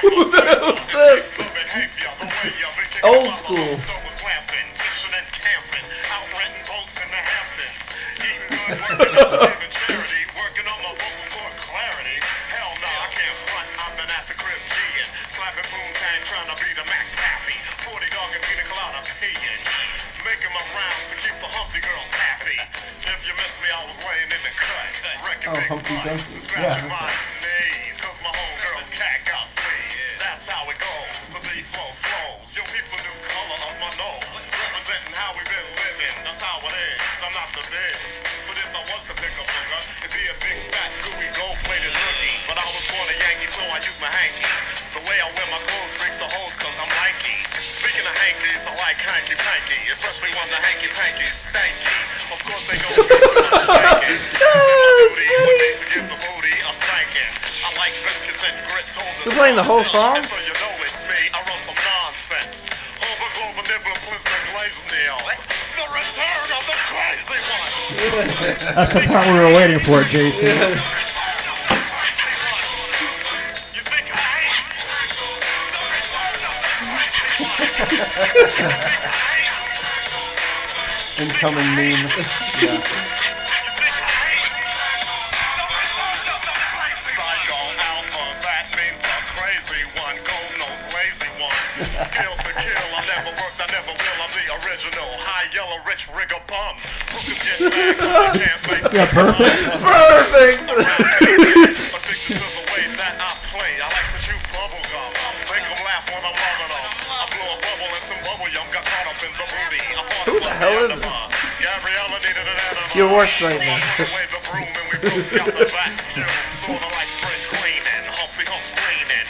Who's this? Old school. Slapping Poontang, trying to be the Mac Pappy. 40 dog and Pina Colada peeing. Making my rounds to keep the Humpty girls happy. If you miss me, I was laying in the cut. Wrecking big butts and scratching my knees. Cause my homegirl's cat got fleas. That's how it goes. The B-flow flows. Yo, people new color of my nose. Representing how we been living. That's how it is. I'm not the biz. But if I was to pick a booger, it'd be a big fat gooey gold-plated hoodie. But I was born a Yankee, so I use my hanky. The way I wear my clothes freaks the hoes cause I'm lanky. Speaking of hankies, I like hanky-panky. Especially when the hanky-panky's stanky. Of course they gon' be too much stanky. Would need to give the booty a spanking. I like biscuits and grits. You're playing the whole song? So you know it's me. I wrote some nonsense. Over Glover, Nibbler, Blizzard, Glaze-Neil. The return of the crazy one. That's the part we were waiting for, Jason. Incoming meme. Yeah. Psycho Alpha, that means the crazy one. Gold nose, lazy one. Skill to kill, I never worked, I never will. I'm the original. High yellow, rich rigger bum. Hookers get mad cause I can't make Yeah, perfect. Perfect. Addicted to the way that I play. I like to chew bubble gum. Make them laugh when I'm loving them. I blew a bubble and some bubble yum got caught up in the booty. I thought Who the hell is this? Gabriella needed an enema. Your worst nightmare. So I away the broom and we broke out the vacuum. Sorta like spring cleaning. Humpty Hump's leaning.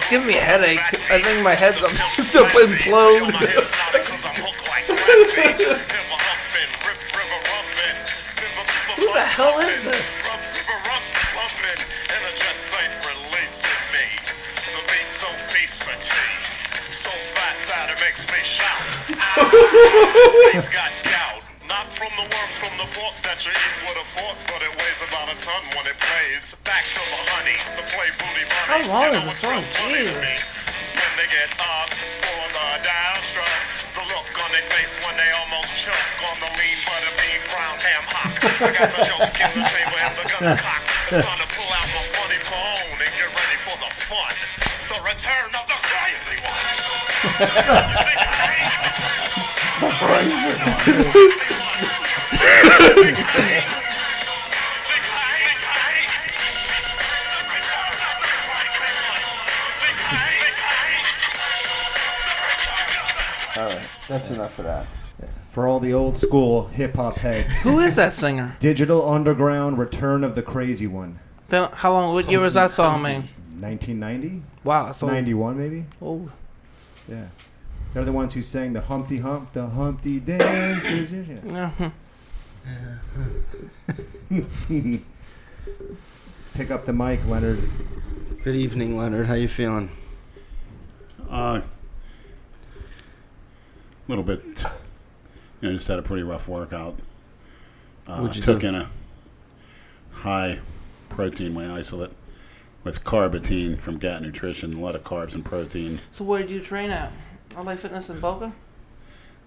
Give me a headache. I think my head's up to implode. My head's not cause I'm hooked like gravity. River humping, river rumping. Who the hell is this? River pumping. And it just ain't releasing me. The beat's obesity. So fat that it makes me shout. This thing's got gout. Not from the worms from the pork that you eat with a fork, but it weighs about a ton when it plays. Back to the honeys, the play booty bunnies. How long You is know the it's real song? funny to Jeez. me when they get up for the downstroke. The look on their face when they almost choke on the lean butter bean brown ham hock. I got the joke in the chamber and the gun's cocked. It's time to pull out my funny bone and get ready for the fun. The return of the crazy one. You think I Alright, that's enough of that. For all the old school hip hop heads. Who is that singer? Digital Underground, Return of the Crazy One. Then how long? What year was that song, man? 1990? Wow, that's old. 91 maybe? Oh, Yeah. They're the ones who sang the Humpty Hump, the Humpty dances. Yeah. yeah. Pick up the mic, Leonard. Good evening, Leonard. How you feeling? Little bit, just had a pretty rough workout. What'd you took do? in a high protein whey isolate with carbotine from GAT Nutrition, a lot of carbs and protein. So where did you train at? LA Fitness in Bokeh?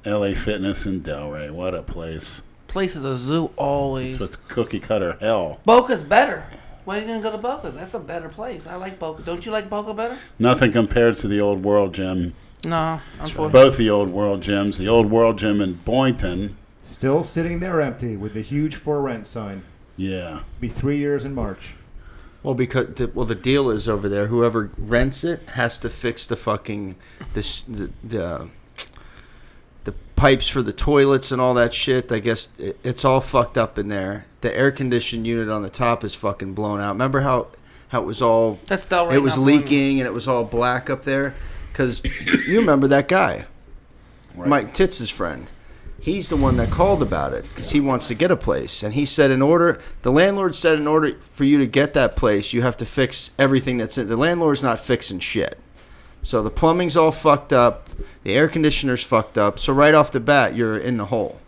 LA Fitness in Delray, what a place. Place is a zoo always. So it's cookie cutter hell. Bokeh's better. Why are you gonna go to Bokeh? That's a better place. I like Bokeh. Don't you like Bokeh better? Nothing compared to the Old World Gym. No, unfortunately. Both the Old World Gyms. The Old World Gym in Boynton. Still sitting there empty with the huge for rent sign. Yeah. Be 3 years in March. Well, because the deal is over there. Whoever rents it has to fix the fucking the pipes for the toilets and all that shit. I guess it's all fucked up in there. The air conditioned unit on the top is fucking blown out. Remember how it was all? That's Delray. It was leaking and it was all black up there. Because you remember that guy, Right. Mike Titz's friend. He's the one that called about it because he wants to get a place. And he said the landlord said in order for you to get that place, you have to fix everything that's in. The landlord's not fixing shit. So the plumbing's all fucked up. The air conditioner's fucked up. So right off the bat, you're in the hole.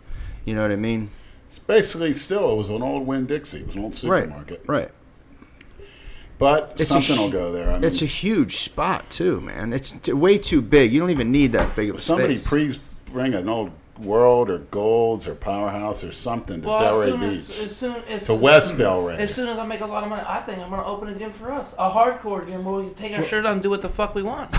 You know what I mean? It's basically still, it was an old Winn-Dixie. It was an old supermarket. Right. But It's something will go there. I mean, It's a huge spot too, man. It's way too big. You don't even need that big of a somebody space. please bring an old World or Golds or Powerhouse or something to Delray Beach. To West Delray. As soon as I make a lot of money, I think I'm going to open a gym for us. A hardcore gym where we can take our shirt off and do what the fuck we want.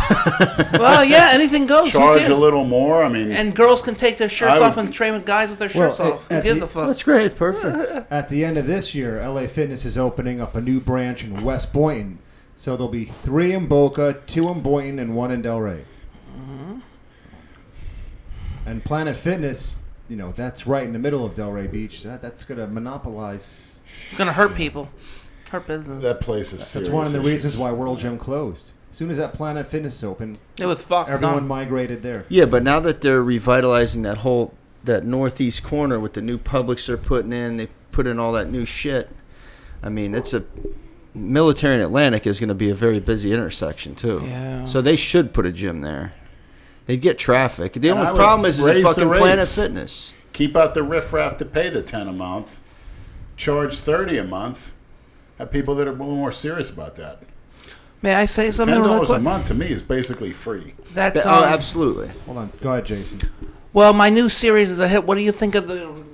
Well, yeah, anything goes. Charge a little more. I mean, and girls can take their shirts off and train with guys with their shirts off. Who gives a fuck? That's great. Perfect. At the end of this year, LA Fitness is opening up a new branch in West Boynton. So there'll be 3 in Bokeh, 2 in Boynton, and 1 in Delray. Mm-hmm. And Planet Fitness, that's right in the middle of Delray Beach. That's going to monopolize. It's going to hurt people. Hurt business. that place is serious. That's one of the issues. reasons why World Gym closed. As soon as that Planet Fitness opened, It was fucked. everyone migrated there. Yeah, but now that they're revitalizing that northeast corner with the new Publix they're putting in, they put in all that new shit. I mean, it's a Military and Atlantic is going to be a very busy intersection too. Yeah. So they should put a gym there. They'd get traffic. The And I only would problem is raise the the fucking Planet rates. Fitness. Keep out the riffraff to pay the $10 a month. Charge $30 a month. Have people that are more serious about that. May I say something real $10 quick? a month to me is basically free. That, Oh, absolutely. Hold on. Go ahead, Jason. well, my new series is a hit. What do you think of the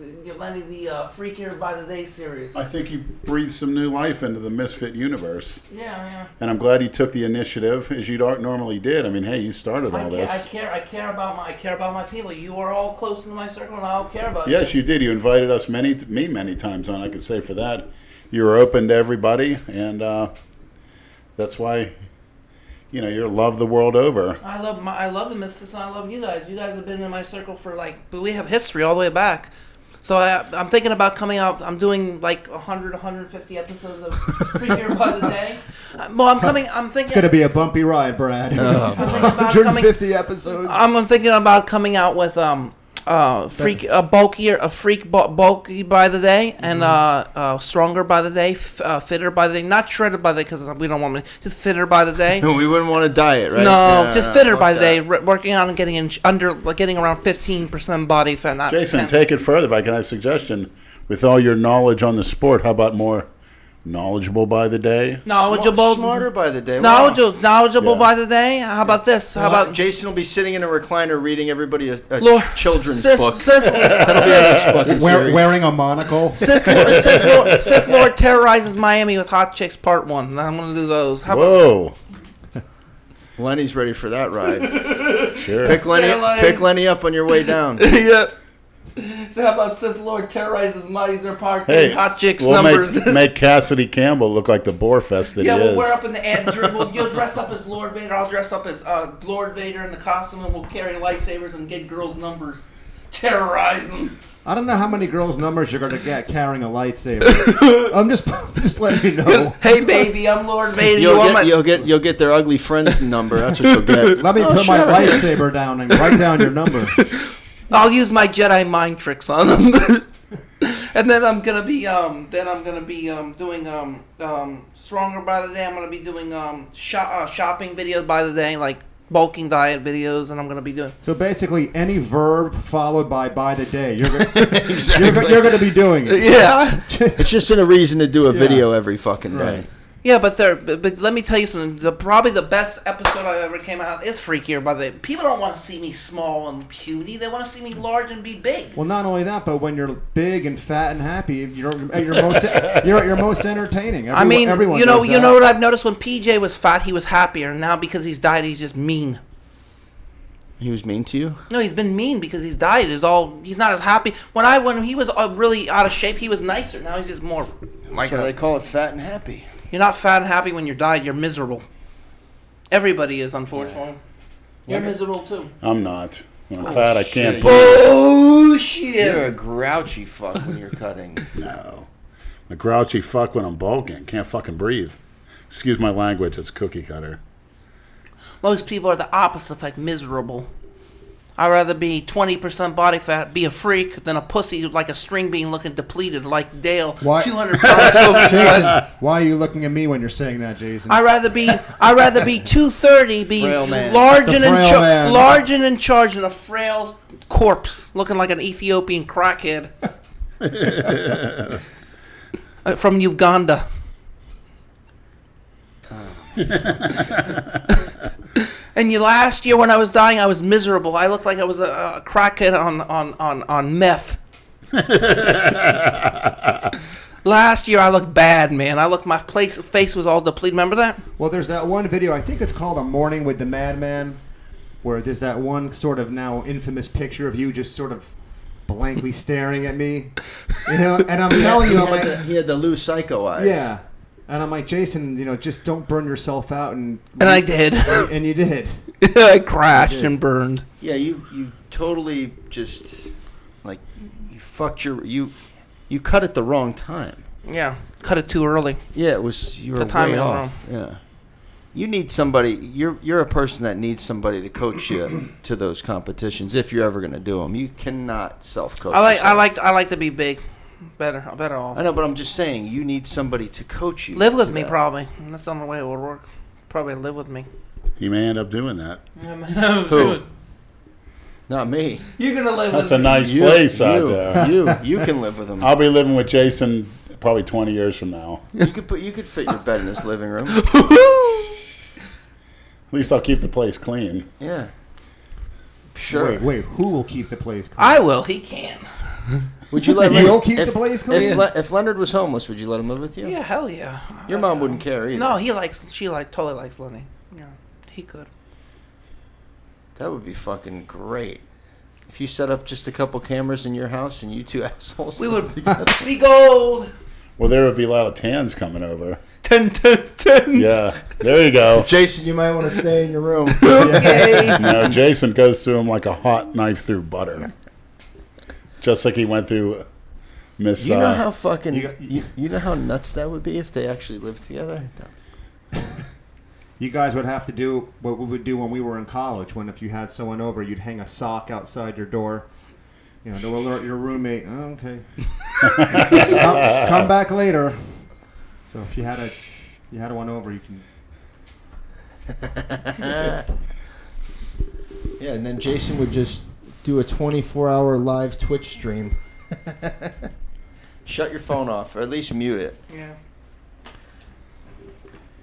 Freakier by the Day series? I think you breathed some new life into the Misfit universe. Yeah. And I'm glad you took the initiative, as you normally did. I mean, hey, you started all this. I care about my people. You are all close to my circle, and I'll care about you. Yes, you did. You invited us many times on. I could say for that, you were open to everybody, and that's why, you love the world over. I love the Misfits, and I love you guys. You guys have been in my circle for but we have history all the way back. So I'm thinking about coming out. I'm doing 100, 150 episodes of Freakier by the Day. Well, I'm thinking It's going to be a bumpy ride, Brad. I'm thinking about 150 episodes. I'm thinking about coming out with Bokeh by the day, and stronger by the day, fitter by the day, not shredded by the day because we don't want to, just fitter by the day. We wouldn't want to diet, right? No, Yeah, just fitter fuck by the day, that. working out and getting getting around 15% body fat. Not Jason, 10. take it further. If I can have a suggestion, with all your knowledge on the sport, how about more knowledgeable by the day? Knowledgeable, Smarter by the day. knowledgeable Yeah. by the day. How about this? How about Jason will be sitting in a recliner reading everybody a Lord, children's Sith- book. Sith- That'll be our next fucking series. Wearing a monocle. Sith Lord terrorizes Miami with hot chicks part 1. I'm gonna do those. How about Whoa. Lenny's ready for that ride. Sure. Pick Lenny up on your way down. yeah. So how about Sith Lord terrorizes Meisner Park Hey, hot chicks we'll numbers? make Cassidy Campbell look like the Boarfest that Yeah, he we'll is. wear up in the ad. You'll dress up as Lord Vader. I'll dress up as Lord Vader in the costume, and we'll carry lightsabers and get girls' numbers. Terrorize them. I don't know how many girls' numbers you're going to get carrying a lightsaber. I'm just letting you know. Hey, baby, I'm Lord Vader. You'll get their ugly friend's number. That's what you'll get. Let me put my lightsaber down and write down your number. I'll use my Jedi mind tricks on them. And then I'm gonna be doing stronger by the day. I'm gonna be doing shopping videos by the day, like bulking diet videos, and I'm gonna be doing. So basically, any verb followed by the day, you're Exactly. you're going to be doing it. Yeah. It's just a reason to do a video every fucking day. Right. Yeah, but let me tell you something. Probably the best episode I ever came out is Freakier by the Day. People don't want to see me small and puny. They want to see me large and be big. Well, not only that, but when you're big and fat and happy, you're at your most entertaining. Everyone you does that. know what I've noticed? When PJ was fat, he was happier. And now because he's died, he's just mean. He was mean to you? No, he's been mean because he's died. He's not as happy. When he was really out of shape, he was nicer. Now he's just more like. So they call it fat and happy. You're not fat and happy when you're died. You're miserable. Everybody is, unfortunately. You're miserable too. I'm not. When I'm fat, I can't shit. breathe. Oh shit! You're a grouchy fuck when you're cutting. No. I'm a grouchy fuck when I'm bulking. Can't fucking breathe. Excuse my language. It's cookie cutter. Most people are the opposite of miserable. I'd rather be 20% body fat, be a freak, than a pussy like a string bean looking depleted like Dale, Why- 200 pounds soaking Jason, wet. why are you looking at me when you're saying that, Jason? I'd rather be 230, be Frail man. large The and frail man. large and in charge, than a frail corpse looking like an Ethiopian crackhead from Uganda. And last year when I was dying, I was miserable. I looked like I was a crackhead on meth. Last year I looked bad, man. My face was all depleted. Remember that? Well, there's that one video. I think it's called "A Morning with the Madman," where there's that one sort of now infamous picture of you just sort of blankly staring at me. You know, and I'm telling you, he had the Lou Psycho eyes. Yeah. And I'm like, Jason, just don't burn yourself out. And I did. And you did. I crashed and burned. Yeah, you totally just, like, you fucked you cut it the wrong time. Yeah, cut it too early. Yeah, you were the timing way off. wrong. Yeah. You need somebody, you're a person that needs somebody to coach you to those competitions if you're ever going to do them. You cannot self-coach yourself. I like to be big. Better off. I know, but I'm just saying, you need somebody to coach you. Live with me, probably. That's the only way it would work. Probably live with me. He may end up doing that. Who? Not me. You're gonna live That's with a me. nice place out there. You can live with him. I'll be living with Jason probably 20 years from now. You could fit your bed in his living room. At least I'll keep the place clean. Yeah. Sure. Wait, who will keep the place clean? I will. He can. Would you let You will keep the place clean? If Leonard was homeless, would you let him live with you? Yeah, hell yeah. Your mom wouldn't care either. No, she totally likes Lenny. Yeah, he could. That would be fucking great. If you set up just a couple cameras in your house and you two assholes, We would be gold. Well, there would be a lot of tans coming over. 10. Yeah, there you go. Jason, you might want to stay in your room. Okay. No, Jason goes through him like a hot knife through butter. Just like he went through Miss... You know how fucking... You know how nuts that would be if they actually lived together? You guys would have to do what we would do when we were in college, when if you had someone over, you'd hang a sock outside your door, to alert your roommate. Oh, okay. come back later. So if you had one over, you can... Yeah, and then Jason would just do a 24-hour live Twitch stream. Shut your phone off, or at least mute it. Yeah.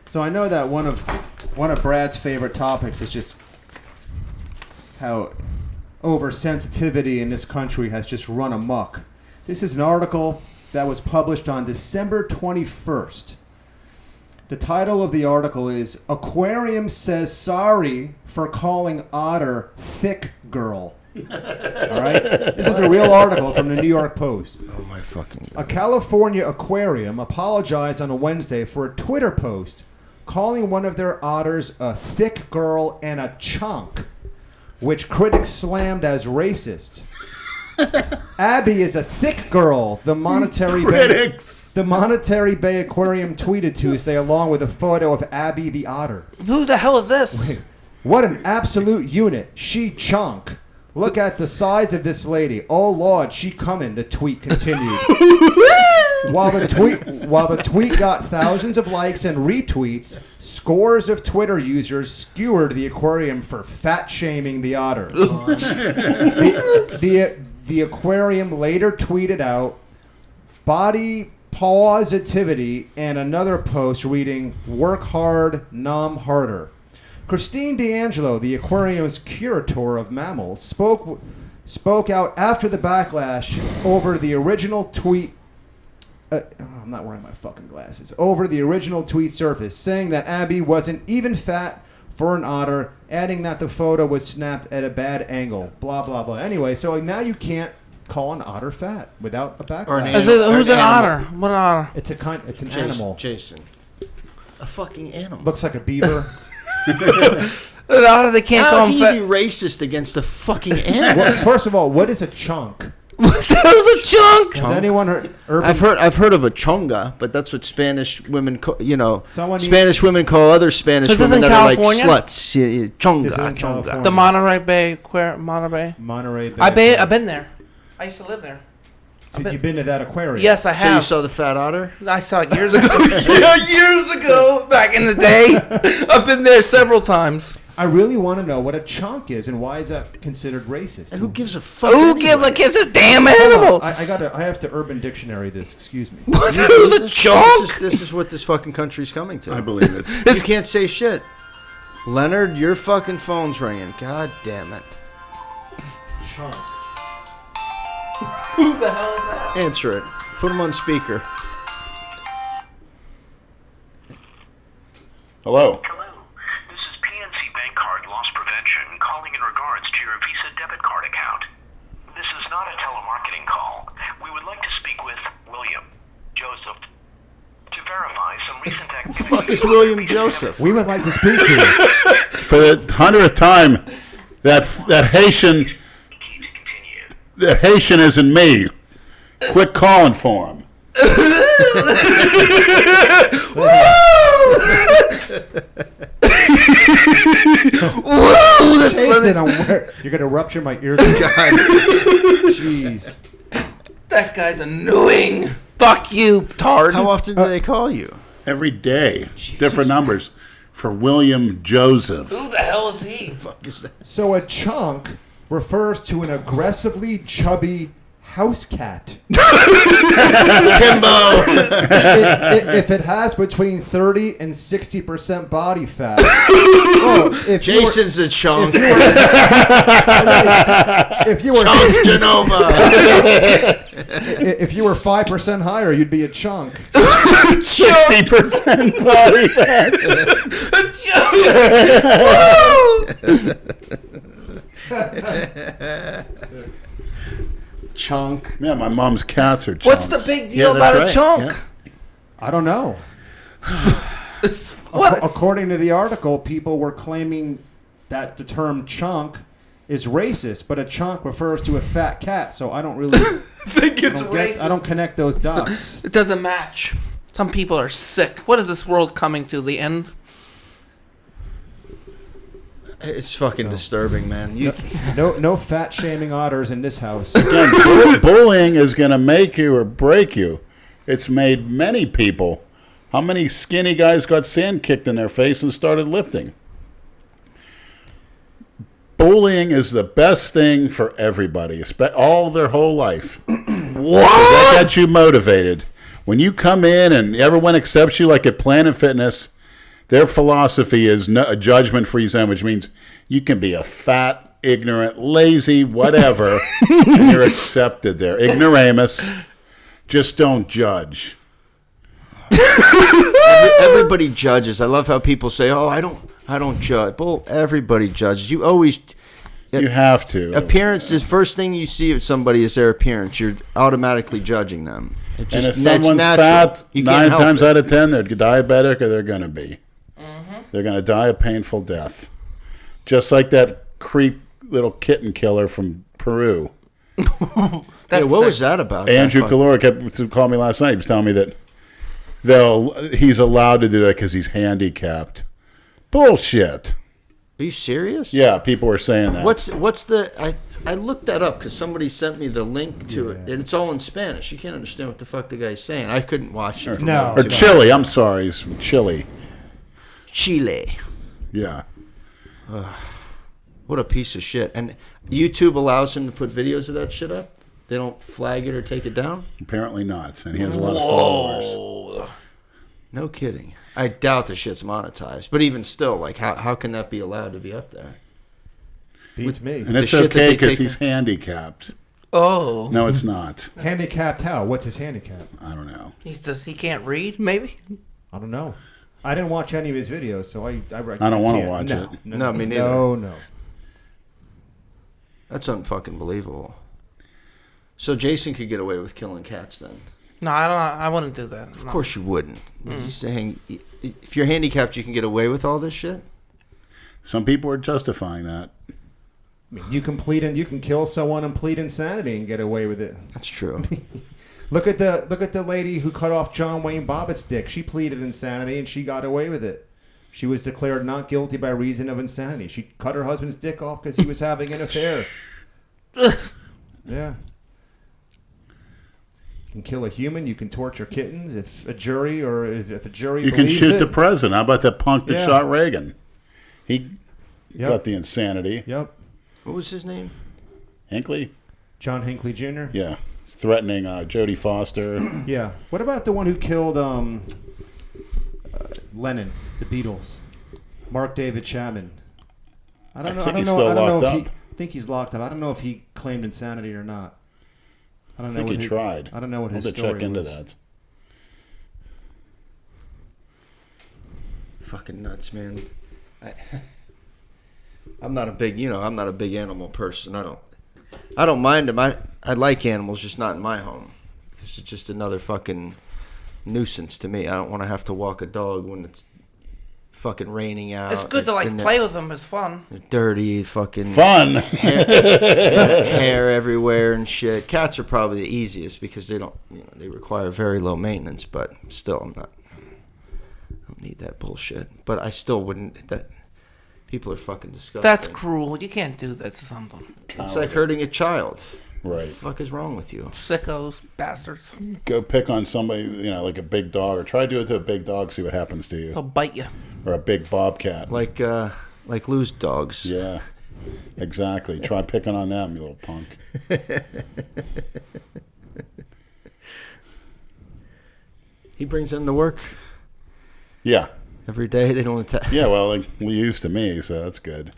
So I know that one of Brad's favorite topics is just how oversensitivity in this country has just run amok. This is an article that was published on December 21st. The title of the article is "Aquarium Says Sorry for Calling Otter Thick Girl." All right? This is a real article from the New York Post. Oh, my fucking God. A California aquarium apologized on a Wednesday for a Twitter post calling one of their otters a thick girl and a chunk, which critics slammed as racist. Abby is a thick girl, the Monterey Bay Aquarium tweeted Tuesday along with a photo of Abby the otter. Who the hell is this? What an absolute unit. She chunk. Look at the size of this lady. Oh Lord, she coming, the tweet continued. While the tweet got thousands of likes and retweets, scores of Twitter users skewered the aquarium for fat shaming the otter. The aquarium later tweeted out body positivity and another post reading "Work hard, nom harder." Christine D'Angelo, the aquarium's curator of mammals, spoke out after the backlash over the original tweet. I'm not wearing my fucking glasses. Over the original tweet surface, saying that Abby wasn't even fat for an otter, adding that the photo was snapped at a bad angle. Blah, blah, blah. Anyway, so now you can't call an otter fat without a backlash. Who's an otter? What an otter? It's an animal. Jason. A fucking animal. Looks like a beaver. An otter, they can't call How him can fat. you be racist against a fucking animal? Well, first of all, what is a chunk? What the hell's a chunk? Has anyone heard? I've heard of a chonga, but that's what Spanish women call, Spanish women call other Spanish Is this women in that California? are like sluts. Yeah, chonga, This is in chonga. California. The Monterey Bay Monterey. Monterey Bay. I've been there. I used to live there. So you've been to that aquarium? Yes, I So you have. saw the fat otter? I saw it years ago. Yeah, years ago, back in the day. I've been there several times. I really want to know what a chunk is and why is that considered racist. And who gives a fuck? Who anyway? gives a kiss a damn Hold animal? on, I have to Urban Dictionary this. Excuse me. What? Who's a chunk? This is what this fucking country's coming to. I believe it. You can't say shit. Leonard, your fucking phone's ringing. God damn it. Chunk. Who the hell is that? Answer it. Put him on speaker. Hello. Hello, this is PNC Bank Card Loss Prevention calling in regards to your Visa debit card account. This is not a telemarketing call. We would like to speak with William Joseph to verify some recent activity. Fuck is William Joseph? We would like to speak to you. For the 100th time, that Haitian, Key to continue. that Haitian isn't me. Quit calling for him. Whoa, that's Jason, you're gonna rupture my eardrum. Jeez. that guy's annoying. Fuck you, tard. How often do they call you? Every day. Different numbers. For William Joseph. Who the hell is he? Fuck is that? So a chunk refers to an aggressively chubby house cat. Kimbo. If it has between 30 and 60% body fat. Oh, if you were- Jason's a chunk. If you were Chunk Genova. if you were 5% higher, you'd be a chunk. 60% body fat. Chunk. Yeah, my mom's cats are chunks. What's the big Yeah, deal about that's a right, chunk? I don't know. What? According to the article, people were claiming that the term chunk is racist, but a chunk refers to a fat cat, so I don't really think it's racist. I don't connect those dots. It doesn't match. Some people are sick. What is this world coming to? The end? It's fucking disturbing, man. No fat shaming otters in this house. Again, bullying is going to make you or break you. It's made many people. How many skinny guys got sand kicked in their face and started lifting? Bullying is the best thing for everybody, all their whole life. What? That gets you motivated. When you come in and everyone accepts you like at Planet Fitness, their philosophy is a judgment-free zone, which means you can be a fat, ignorant, lazy, whatever, and you're accepted there. Ignoramus. Just don't judge. Everybody judges. I love how people say, "Oh, I don't judge." Well, everybody judges. You always You have to. appearance is first thing you see of somebody is their appearance. You're automatically judging them. It And if just that's someone's natural. fat, You can't 9 help times it. out of 10, they're diabetic or they're going to be. They're going to die a painful death. Just like that creep little kitten killer from Peru. Yeah, That's what sick. was that about? Andrew That fuck- Calora kept calling me last night. He was telling me that he's allowed to do that because he's handicapped. Bullshit. Are you serious? Yeah, people were saying that. What's the? I looked that up because somebody sent me the link to it, and it's all in Spanish. You can't understand what the fuck the guy's saying. I couldn't watch it. No. Or Chile. I'm sorry. He's from Chile. Chile. Yeah. What a piece of shit. And YouTube allows him to put videos of that shit up? They don't flag it or take it down? Apparently not. And he has a lot of followers. Whoa. No kidding. I doubt the shit's monetized. But even still, like, how can that be allowed to be up there? Beats me. And it's shit that okay they because take he's handicapped. Oh. No, it's not. Handicapped how? What's his handicap? I don't know. He can't read, maybe? I don't know. I didn't watch any of his videos, so I don't wanna can't. watch No, it. No, me neither. No. That's unfucking believable. So Jason could get away with killing cats then? No, I don't. I wouldn't do that. Of course you wouldn't. He's saying if you're handicapped, you can get away with all this shit? Some people are justifying that. I mean, you can kill someone and plead insanity and get away with it. That's true. Look at the lady who cut off John Wayne Bobbitt's dick. She pleaded insanity and she got away with it. She was declared not guilty by reason of insanity. She cut her husband's dick off because he was having an affair. Yeah. You can kill a human. You can torture kittens. If a jury You can believes shoot it, the president. How about that punk that Yeah. shot Reagan? Got the insanity. Yep. What was his name? Hinckley? John Hinckley Jr. Yeah. He's threatening Jodie Foster. Yeah. What about the one who killed Lennon, the Beatles? Mark David Chapman. I don't know. think he's still locked up. I think he's locked up. I don't know if he claimed insanity or not. I don't I know. think he tried. I don't know what his I'll have to story check into was. that. Fucking nuts, man. I'm not a big, I'm not a big animal person. I don't mind them. I like animals, just not in my home. It's just another fucking nuisance to me. I don't want to have to walk a dog when it's fucking raining out. It's good to like play with them. It's fun. They're dirty, fucking Fun! hair everywhere and shit. Cats are probably the easiest because they don't, they require very low maintenance. But still, I don't need that bullshit. But I still wouldn't. That people are fucking disgusting. That's cruel. You can't do that to something. It's like hurting a child. What Right. the fuck is wrong with you? Sickos, bastards. Go pick on somebody, like a big dog, or try to do it to a big dog, see what happens to They'll you. bite you. Or a big bobcat. Like loose dogs. Yeah, exactly. Try picking on them, you little punk. He brings them to work Yeah. every day. They don't attack. Yeah, well, like, we used to me, so that's good.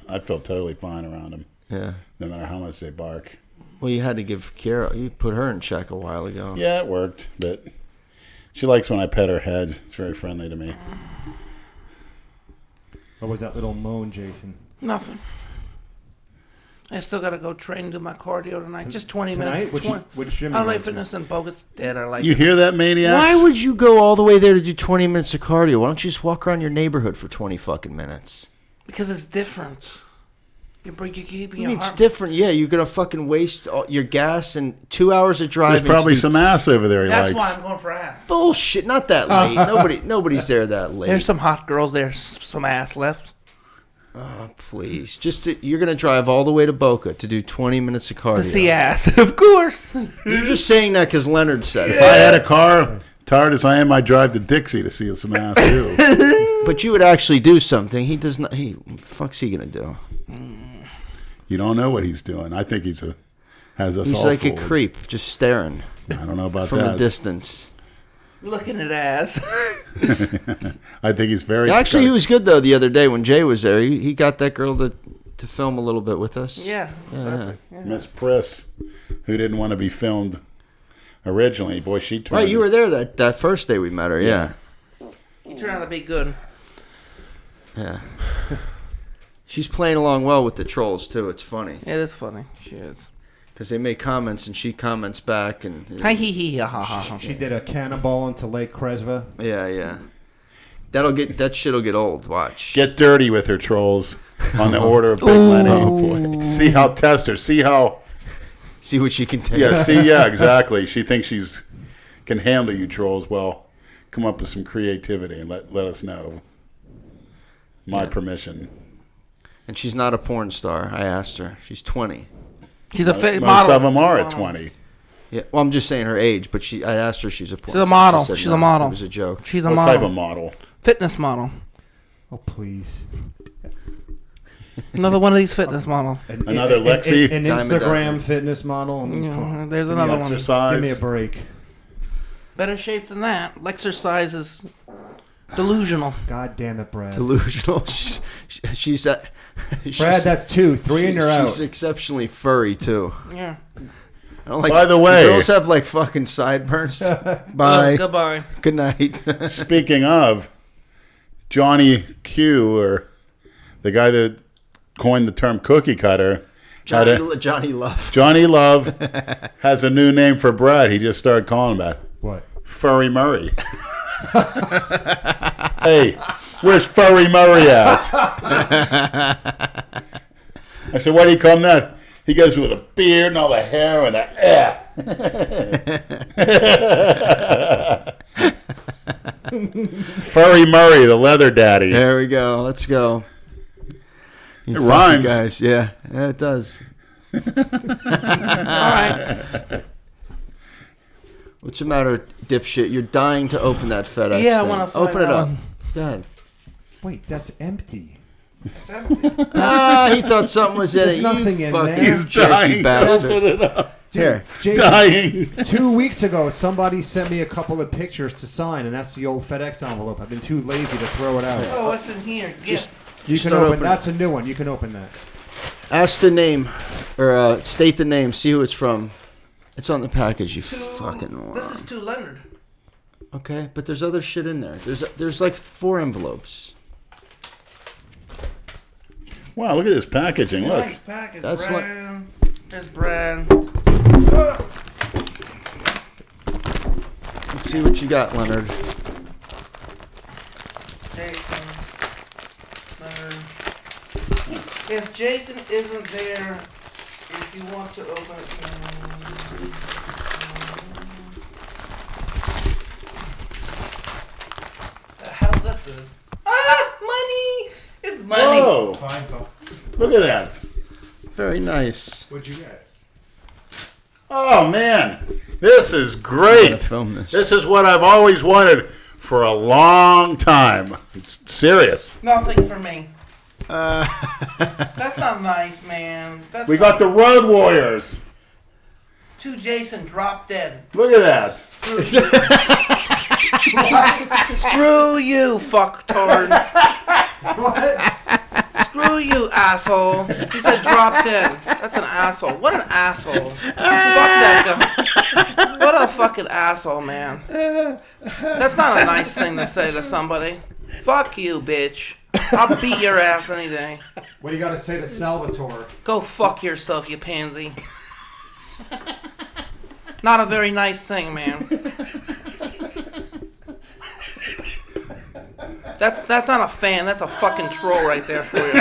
I feel totally fine around them, Yeah. no matter how much they bark. Well, you had to give Kara. You put her in check a while ago. Yeah, it worked, but she likes when I pet her head. It's very friendly to me. What was that little moan, Jason? Nothing. I still gotta go train and do my cardio tonight. Just 20 Tonight? minutes. Which gym I you like going to? fitness and Boke's dead. I like You hear that, maniacs? Why would you go all the way there to do 20 minutes of cardio? Why don't you just walk around your neighborhood for 20 fucking minutes? because it's different. You keep I your mean, it's heart. different. Yeah, you're gonna fucking waste all your gas and 2 hours of driving. There's probably to do- some ass over there he That's likes. why I'm going for ass. bullshit. Not that late. Nobody's there that late. There's some hot girls there. Some ass left. Please, you're gonna drive all the way to Bokeh to do 20 minutes of cardio. To see ass, of course. You're just saying that because Leonard said If it. I had a car, tired as I am, I'd drive to Dixie to see some ass too. But you would actually do something. He does not. Fuck's he gonna do? You don't know what he's doing. I think has us He's all like fooled. a creep, just staring I don't know about from that. a distance. Looking at ass. I think he's very. Actually, he was good though the other day when Jay was there. He got that girl to film a little bit with us. Yeah. Exactly. Yeah. Miss Priss, who didn't want to be filmed originally. Boy, she turned. Right, you were there that first day we met her. Yeah. You turn out to be good. Yeah. She's playing along well with the trolls too. It's funny It is funny. She is. because they make comments and she comments back and Hi hee hee ha ha ha. She did a cannonball into Lake Kresva. yeah. That shit'll get old. Watch. Get dirty with her, trolls, on the order of Big Lenny. Oh, See how test her. See how. See what she can take. Yeah, exactly. She thinks she's can handle you, trolls. Well, come up with some creativity and let us know. My permission. And she's not a porn star. I asked her. She's 20. She's a fit Most model. of them are at 20. Yeah. Well, I'm just saying her age, but I asked her if she's a porn She's star. a model. She said She's no. a model. It was a joke. She's a What model. type of model? Fitness model. Oh, please. Another one of these fitness model. Another Lexi? An Dime a Instagram dozen. fitness model. Yeah, there's another one. Exercise. Give me a break. Better shape than that. Exercise is delusional. God damn it, Brad. Delusional. she's Brad, that's 2. 3 and you're out. She's exceptionally furry too. Yeah. I don't like. By the way- girls have like fucking sideburns. Bye. Goodbye. Good night. Speaking of, Johnny Q, or the guy that coined the term cookie cutter, Johnny Love. Johnny Love has a new name for Brad. He just started calling him that. What? Furry Murray. Hey, where's Furry Murray at? I said, why do you call him that? He goes with a beard and all the hair and Furry Murray, the leather daddy. There we go. Let's go. It rhymes. Guys. Yeah, it does. All right. What's the matter, dipshit? You're dying to open that FedEx Yeah, I thing. want to find open it that up. one. Go ahead. Wait, that's empty. It's empty. He thought something was in There's it. nothing You in fucking there. He's jerky dying. bastard. Open it up. Here. Jason, Dying. 2 weeks ago, somebody sent me a couple of pictures to sign, and that's the old FedEx envelope. I've been too lazy to throw it out. Oh, what's in here? Get. You can start open. opening That's a new one. You can open that. Ask the name, or state the name. See who it's from. It's on the package. You fucking moron. This is to Leonard. Okay, but there's other shit in there. There's like 4 envelopes. Wow, look at this packaging. Look. Nice package. That's Brad. There's Brad. Let's see what you got, Leonard. Jason. Leonard. If Jason isn't there, if you want to open it, the hell this is? Ah, money! It's money. Whoa. Look at that. Very nice. What'd you get? Oh, man. This is great. Film this. This is what I've always wanted for a long time. It's serious. Nothing for me. That's not nice, man. That's We not- got the Road Warriors. To Jason, drop dead. Look at that. Screw you, fucktard. What? Screw you, asshole. He said drop dead. That's an asshole. What an asshole. Fuck that guy. What a fucking asshole, man. That's not a nice thing to say to somebody. Fuck you, bitch. I'll beat your ass any day. What do you got to say to Salvatore? Go fuck yourself, you pansy. Not a very nice thing, man. That's not a fan. That's a fucking troll right there for you.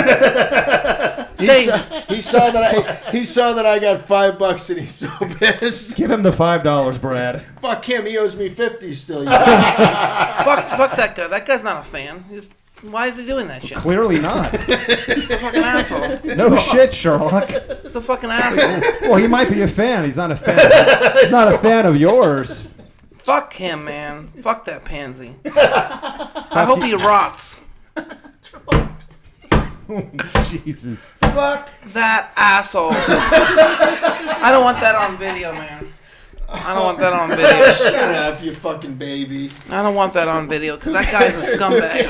He saw that I got $5 and he's so pissed. Give him the $5, Brad. Fuck him. He owes me 50 still. Fuck that guy. That guy's not a fan. Why is he doing that shit? Clearly not. He's a fucking asshole. No shit, Sherlock. He's a fucking asshole. Well, he might be a fan. He's not a fan. He's not a fan of yours. Fuck him, man. Fuck that pansy. I hope he rots. Jesus. Fuck that asshole. I don't want that on video, man. I don't want that on video. Shut up, you fucking baby. I don't want that on video because that guy's a scumbag.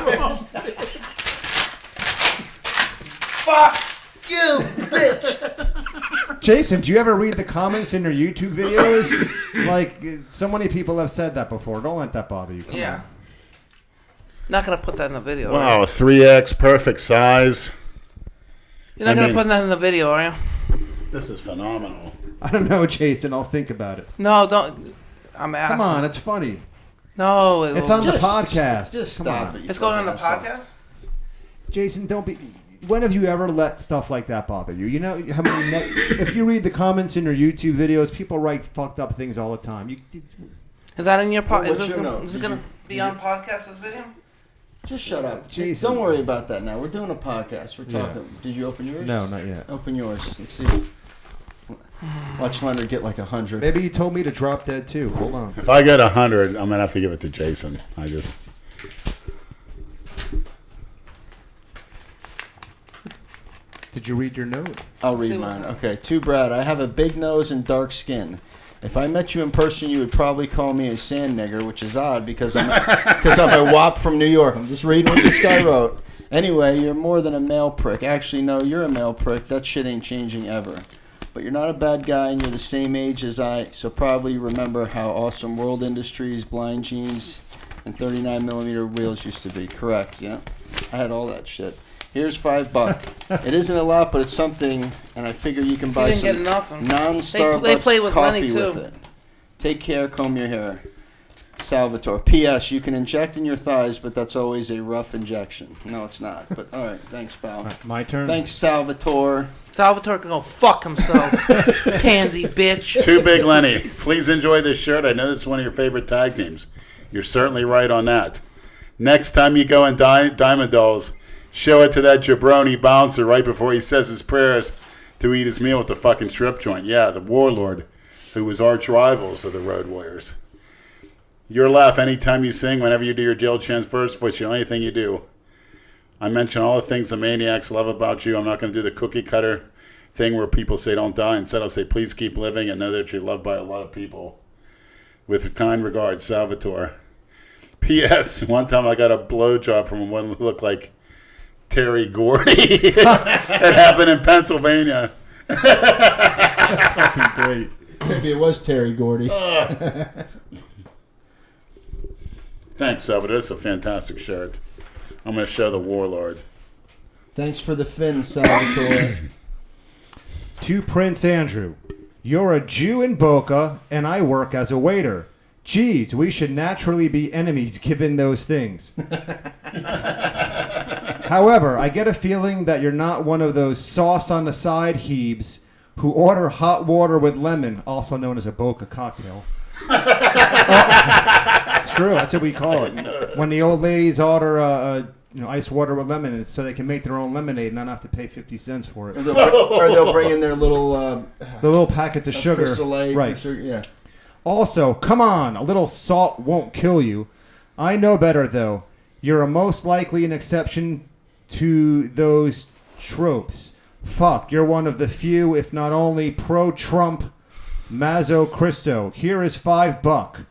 Fuck you, bitch. Jason, do you ever read the comments in your YouTube videos? Like, so many people have said that before. Don't let that bother you. Come Yeah. on. Not gonna put that in the video. Wow, 3X, perfect size. You're not I gonna mean- put that in the video, are you? This is phenomenal. I don't know, Jason. I'll think about it. No, don't. I'm asking. Come on, it's funny. No, It's on the Just- podcast. Just Come stop on. it. you It's going on the fucking asshole. podcast. Jason, don't be. When have you ever let stuff like that bother you? You know how many. If you read the comments in your YouTube videos, people write fucked up things all the time. Is that in your Well, podcast? what's Is your note? this Did gonna you- be on podcast? This video? Just shut up. Jason. Don't worry about that now. We're doing a podcast. We're Yeah. talking. Did you open yours? No, not yet. Open yours. Let's see. Watch Leonard get like 100. Maybe you told me to drop dead too. Hold on. If I get 100, I'm gonna have to give it to Jason. Did you read your note? I'll read mine. Okay. To Brad, I have a big nose and dark skin. If I met you in person, you would probably call me a sand nigger, which is odd because I'm a wop from New York. I'm just reading what this guy wrote. Anyway, you're more than a male prick. Actually, no, you're a male prick. That shit ain't changing ever. But you're not a bad guy, and you're the same age as I, so probably remember how awesome World Industries, blind jeans, and 39mm wheels used to be. Correct, yeah. I had all that shit. Here's $5. It isn't a lot, but it's something, and I figure you can buy didn't some get nothing. non-Starbucks They play with coffee money, with too. it. Take care, comb your hair. Salvatore. P.S. You can inject in your thighs, but that's always a rough injection. No, it's not. But all right, thanks, pal. My turn. Thanks, Salvatore. Salvatore can go fuck himself. Pansy bitch. Too Big Lenny, please enjoy this shirt. I know this is one of your favorite tag teams. You're certainly right on that. Next time you go in Diamond Dolls, show it to that jabroni bouncer right before he says his prayers to eat his meal at the fucking strip joint. Yeah, the warlord who was arch rivals of the Road Warriors. Your laugh anytime you sing, whenever you do your Jill Chan's first voice, the only thing you do. I mention all the things the maniacs love about you. I'm not going to do the cookie cutter thing where people say don't die. Instead, I'll say please keep living and know that you're loved by a lot of people. With kind regards, Salvatore. P.S. One time I got a blowjob from one who looked like Terry Gordy. It happened in Pennsylvania. Fucking great. Maybe it was Terry Gordy. Thanks, Salvatore. It's a fantastic shirt. I'm going to show the Warlord. Thanks for the fin, Salvatore. To Prince Andrew, you're a Jew in Bokeh, and I work as a waiter. Geez, we should naturally be enemies given those things. However, I get a feeling that you're not one of those sauce on the side heebs who order hot water with lemon, also known as a Bokeh cocktail. It's true. That's what we call it. When the old ladies order ice water with lemon, so they can make their own lemonade and not have to pay 50 cents for it. Or they'll bring in their little... the little packets of sugar. Crystal Light. Right. Sugar, yeah. Also, come on, a little salt won't kill you. I know better, though. You're most likely an exception to those tropes. Fuck, you're one of the few, if not only, pro-Trump Mazzo Cristo. Here is $5.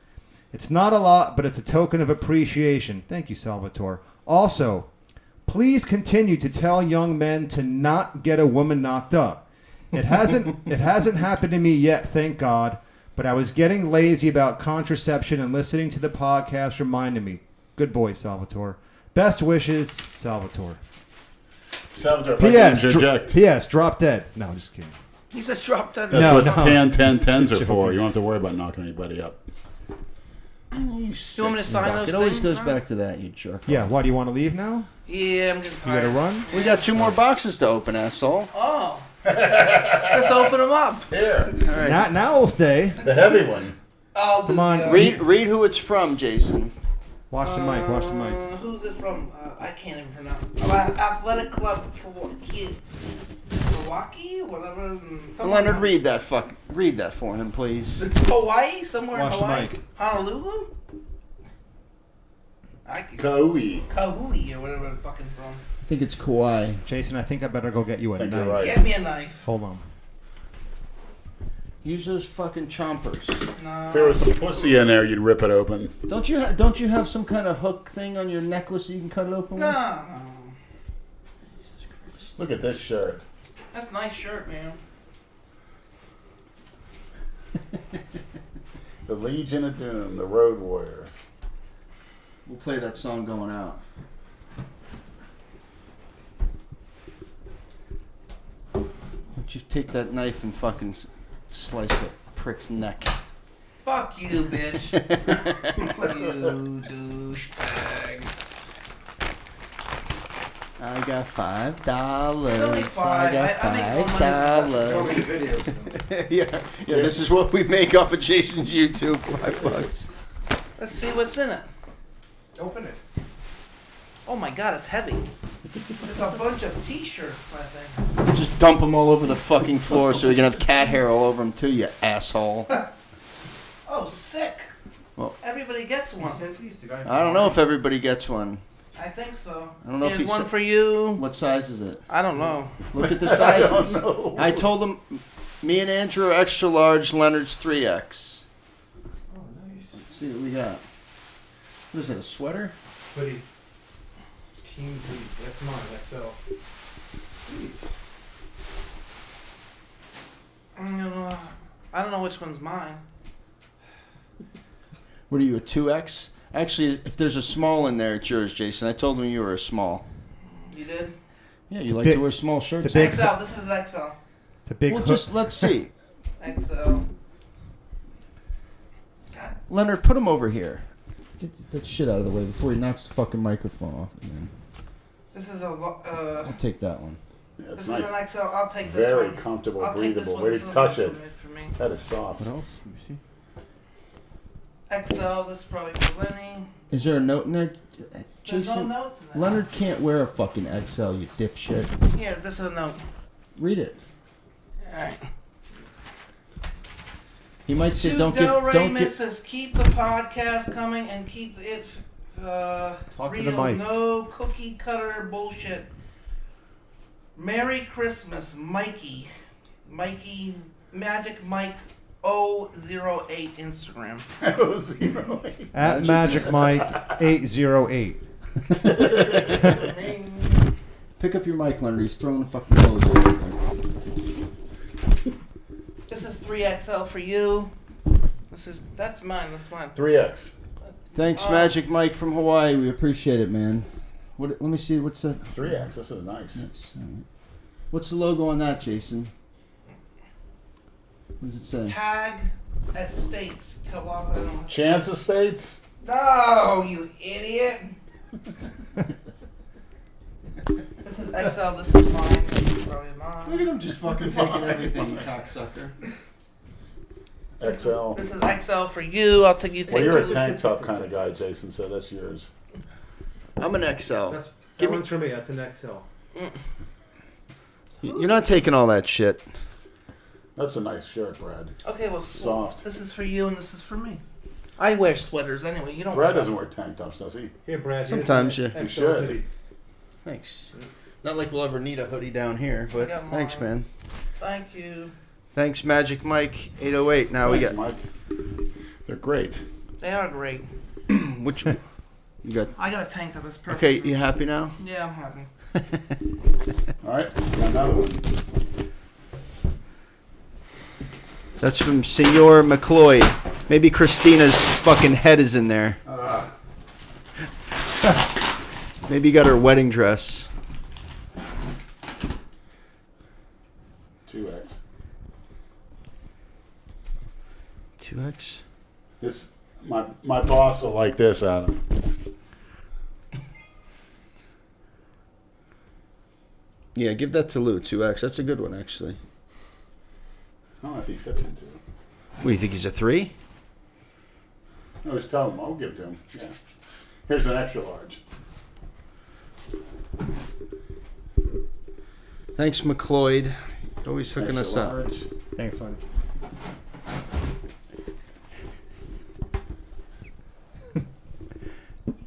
It's not a lot, but it's a token of appreciation. Thank you, Salvatore. Also, please continue to tell young men to not get a woman knocked up. It hasn't happened to me yet, thank God, but I was getting lazy about contraception and listening to the podcast reminded me. Good boy, Salvatore. Best wishes, Salvatore. Salvatore, if I can interject. P.S. Drop dead. No, I'm just kidding. He says drop dead. That's No, what no. 10-10-10s are for. You don't have to worry about knocking anybody up. You want me to sign those It always things? goes back to that, you jerk. Yeah, why, do you want to leave now? Yeah, I'm getting You tired. gotta run? We got 2 more boxes to open, asshole. Oh. Let's open them up. Here, Now we'll stay. the heavy one. I'll Come on. Read who it's from, Jason. Watch the mic, watch the mic. Who's this from? I can't even pronounce. Athletic Club Milwaukee, whatever. Leonard, read that for him, please. Hawaii, somewhere Watch in the Hawaii. mic. Honolulu. Kauai. Kauai or whatever the fucking from. I think it's Kauai. Jason, I think I better go get you a Think knife. you're right. Get me a knife. Hold on. Use those fucking chompers. No. If there was some pussy in there, you'd rip it open. Don't you have some kind of hook thing on your necklace so you can cut it open with? No. Look at this shirt. That's a nice shirt, man. The Legion of Doom, the Road Warriors. We'll play that song going out. Why don't you take that knife and fucking slice that prick's neck? Fuck you, bitch. You douchebag. I got $5. It's only $5. I got I make more money $5. yeah. This is what we make off of Jason's YouTube. $5. Let's see what's in it. Open it. Oh my god, it's heavy. It's a bunch of t-shirts, I think. We'll just dump them all over the fucking floor so we can have cat hair all over them too, you asshole. Oh, sick. Well, Everybody gets one. I don't know if everybody gets one. I think so. I don't know if Here's he one said- for you. What size is it? I don't know. Look at the sizes. I told him, me and Andrew are extra large, Leonard's 3X. Oh, nice. Let's see what we got. What is that, a sweater? Hoodie. Team hoodie. That's mine, XL. I don't know which one's mine. What are you, a 2X? Actually, if there's a small in there, it's yours, Jason. I told him you were a small. You did? Yeah, It's you a like big- to wear small shirts. it's a big- XL. This is an XL. It's a big Well, hood. just let's see. XL. Leonard, put him over here. Get that shit out of the way before he knocks the fucking microphone off. Man. This is a. I'll take that one. Yeah, This it's is nice. an XL. I'll take this Very one. comfortable, I'll take this breathable. one. Way This to is touch enough it. For me. That is soft. What else? Let me see. XL. This is probably for Lenny. Is there a note in there? There's no Jason, note in there. Leonard can't wear a fucking XL, you dipshit. Here, this is a note. Read it. Alright. He might say, To don't Delray get. Misfits, keep the podcast coming and keep it Talk to real, the mic. no cookie cutter bullshit. Merry Christmas, Mikey. Mikey, Magic Mike 008 Instagram. 008. At Magic Mike 808. Pick up your mic, Leonard. He's throwing the fucking clothes over there. This is 3XL for you. That's mine. 3X. Thanks, Magic Mike from Hawaii. We appreciate it, man. Let me see. What's that? 3X. This is nice. What's the logo on that, Jason? What does it say? Tag Estates. Chance Estates. No, you idiot. This is XL. This is mine. This is probably mine. Look at him just fucking taking everything, you cocksucker. XL. This is XL for you. I'll take you. Well, you're a tank top kind of guy, Jason, so that's yours. I'm an XL. That one's for me. That's an XL. You're not taking all that shit. That's a nice shirt, Brad. Okay, well, Soft. This is for you and this is for me. I wear sweaters anyway. You don't. Brad doesn't wear tank tops, does he? Here, Brad. Sometimes, yeah. You should. hoodie. Thanks. Not like we'll ever need a hoodie down here, but got mine. thanks, man. Thank you. Thanks, Magic Mike 808. Now Thanks, we Mike. They're great. They are great. which you got? I got a tank top. That's perfect. Okay, you happy now? Yeah, I'm happy. All right, got another one. That's from Senor McCloy. Maybe Christina's fucking head is in there. Maybe you got her wedding dress. 2X. 2X? This, my boss will like this, Adam. Yeah, give that to Lou. 2X. That's a good one, actually. I don't know if he fits into it. What do you think? He's a 3? I was telling him, I'll give it to him. Yeah. Here's an extra large. Thanks, McCloyd. Always hooking us Extra up. large. Thanks, son.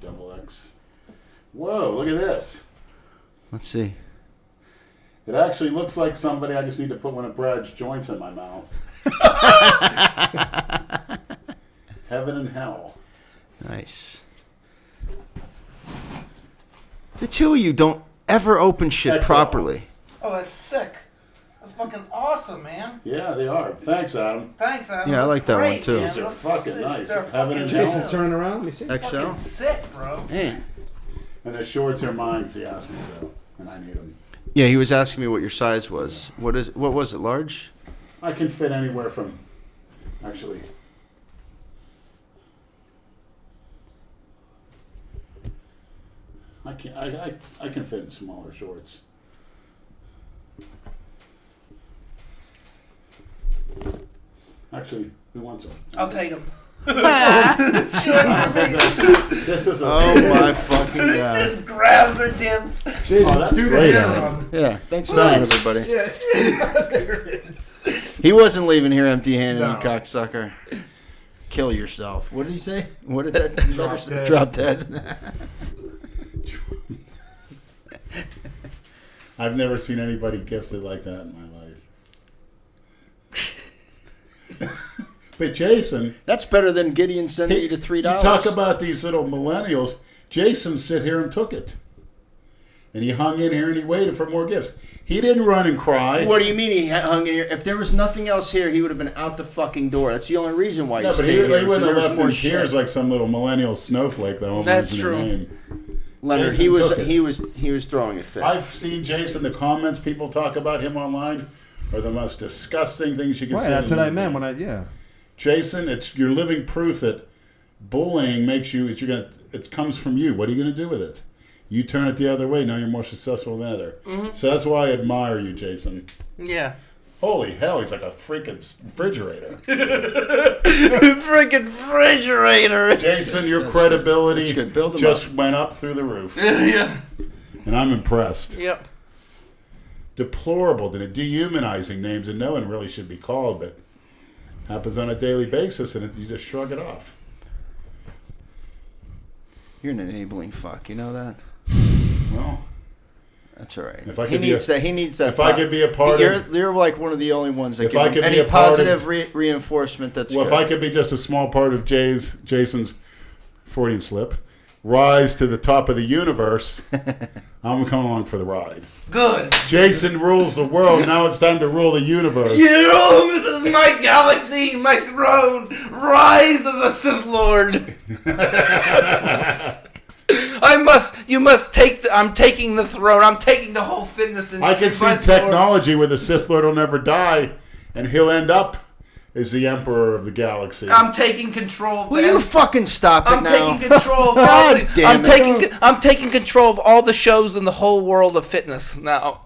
Double X. Whoa, look at this. Let's see. It actually looks like somebody. I just need to put one of Brad's joints in my mouth. Heaven and hell. Nice. The two of you don't ever open shit XL. properly. Oh, that's sick. That's fucking awesome, man. Yeah, they are. Thanks, Adam. Thanks, Adam. Yeah, I like that one, Great, too. man. These are That's fucking sick. nice. They're Heaven and fucking hell. sick. Turn around. Let me see. XL? Fucking sick, bro. Man. And the shorts are mine, so he asked me so. And I need them. Yeah, he was asking me what your size was. What was it, large? I can fit anywhere from, actually. I can fit in smaller shorts. Actually, who wants them? I'll take them. This is a Oh my fucking god. Just grab their dibs. Oh, that's great, Adam. Yeah, thanks for that, everybody. He wasn't leaving here empty-handed, No. you cocksucker. Kill yourself. What did he say? What did that letter say? dead. Drop dead. I've never seen anybody gifted like that in my life. But Jason, That's better than Gideon sending you to $3. you talk about these little millennials. Jason sit here and took it. And he hung in here and he waited for more gifts. He didn't run and cry. What do you mean he hung in here? If there was nothing else here, he would have been out the fucking door. That's the only reason why he No, but stayed here. he wouldn't have because there was left more in tears shit. like some little millennial snowflake that won't That's mention true. their name. Leonard, Jason took it. he was throwing a fit. I've seen Jason. The comments people talk about him online are the most disgusting things you can Right, say. that's to what I me. meant when I Jason, you're living proof that bullying makes you. It comes from you. What are you going to do with it? You turn it the other way. Now you're more successful than other. Mm-hmm. So that's why I admire you, Jason. Yeah. Holy hell, he's like a freaking refrigerator. Freaking refrigerator. Jason, your credibility That's good. Build him just went up through the roof. Yeah. And I'm impressed. Yep. Deplorable, dehumanizing names that no one really should be called, but happens on a daily basis, and you just shrug it off. You're an enabling fuck. You know that? Well, That's all right. If I He could be needs that. He needs that. if I could be a part of- you're like one of the only ones that If I give him could be any a part positive of- reinforcement. That's well, good. if I could be just a small part of Jason's Freudian slip, rise to the top of the universe, I'm coming along for the ride. Good. Jason rules the world. Now it's time to rule the universe. This is my galaxy, my throne. Rise as a Sith Lord. You must take. I'm taking the throne. I'm taking the whole fitness. I can see technology where the Sith Lord will never die, and he'll end up as the Emperor of the galaxy. I'm taking control. Will you fucking stop it I'm now? taking control of all God the, damn it. I'm taking control of all the shows in the whole world of fitness now.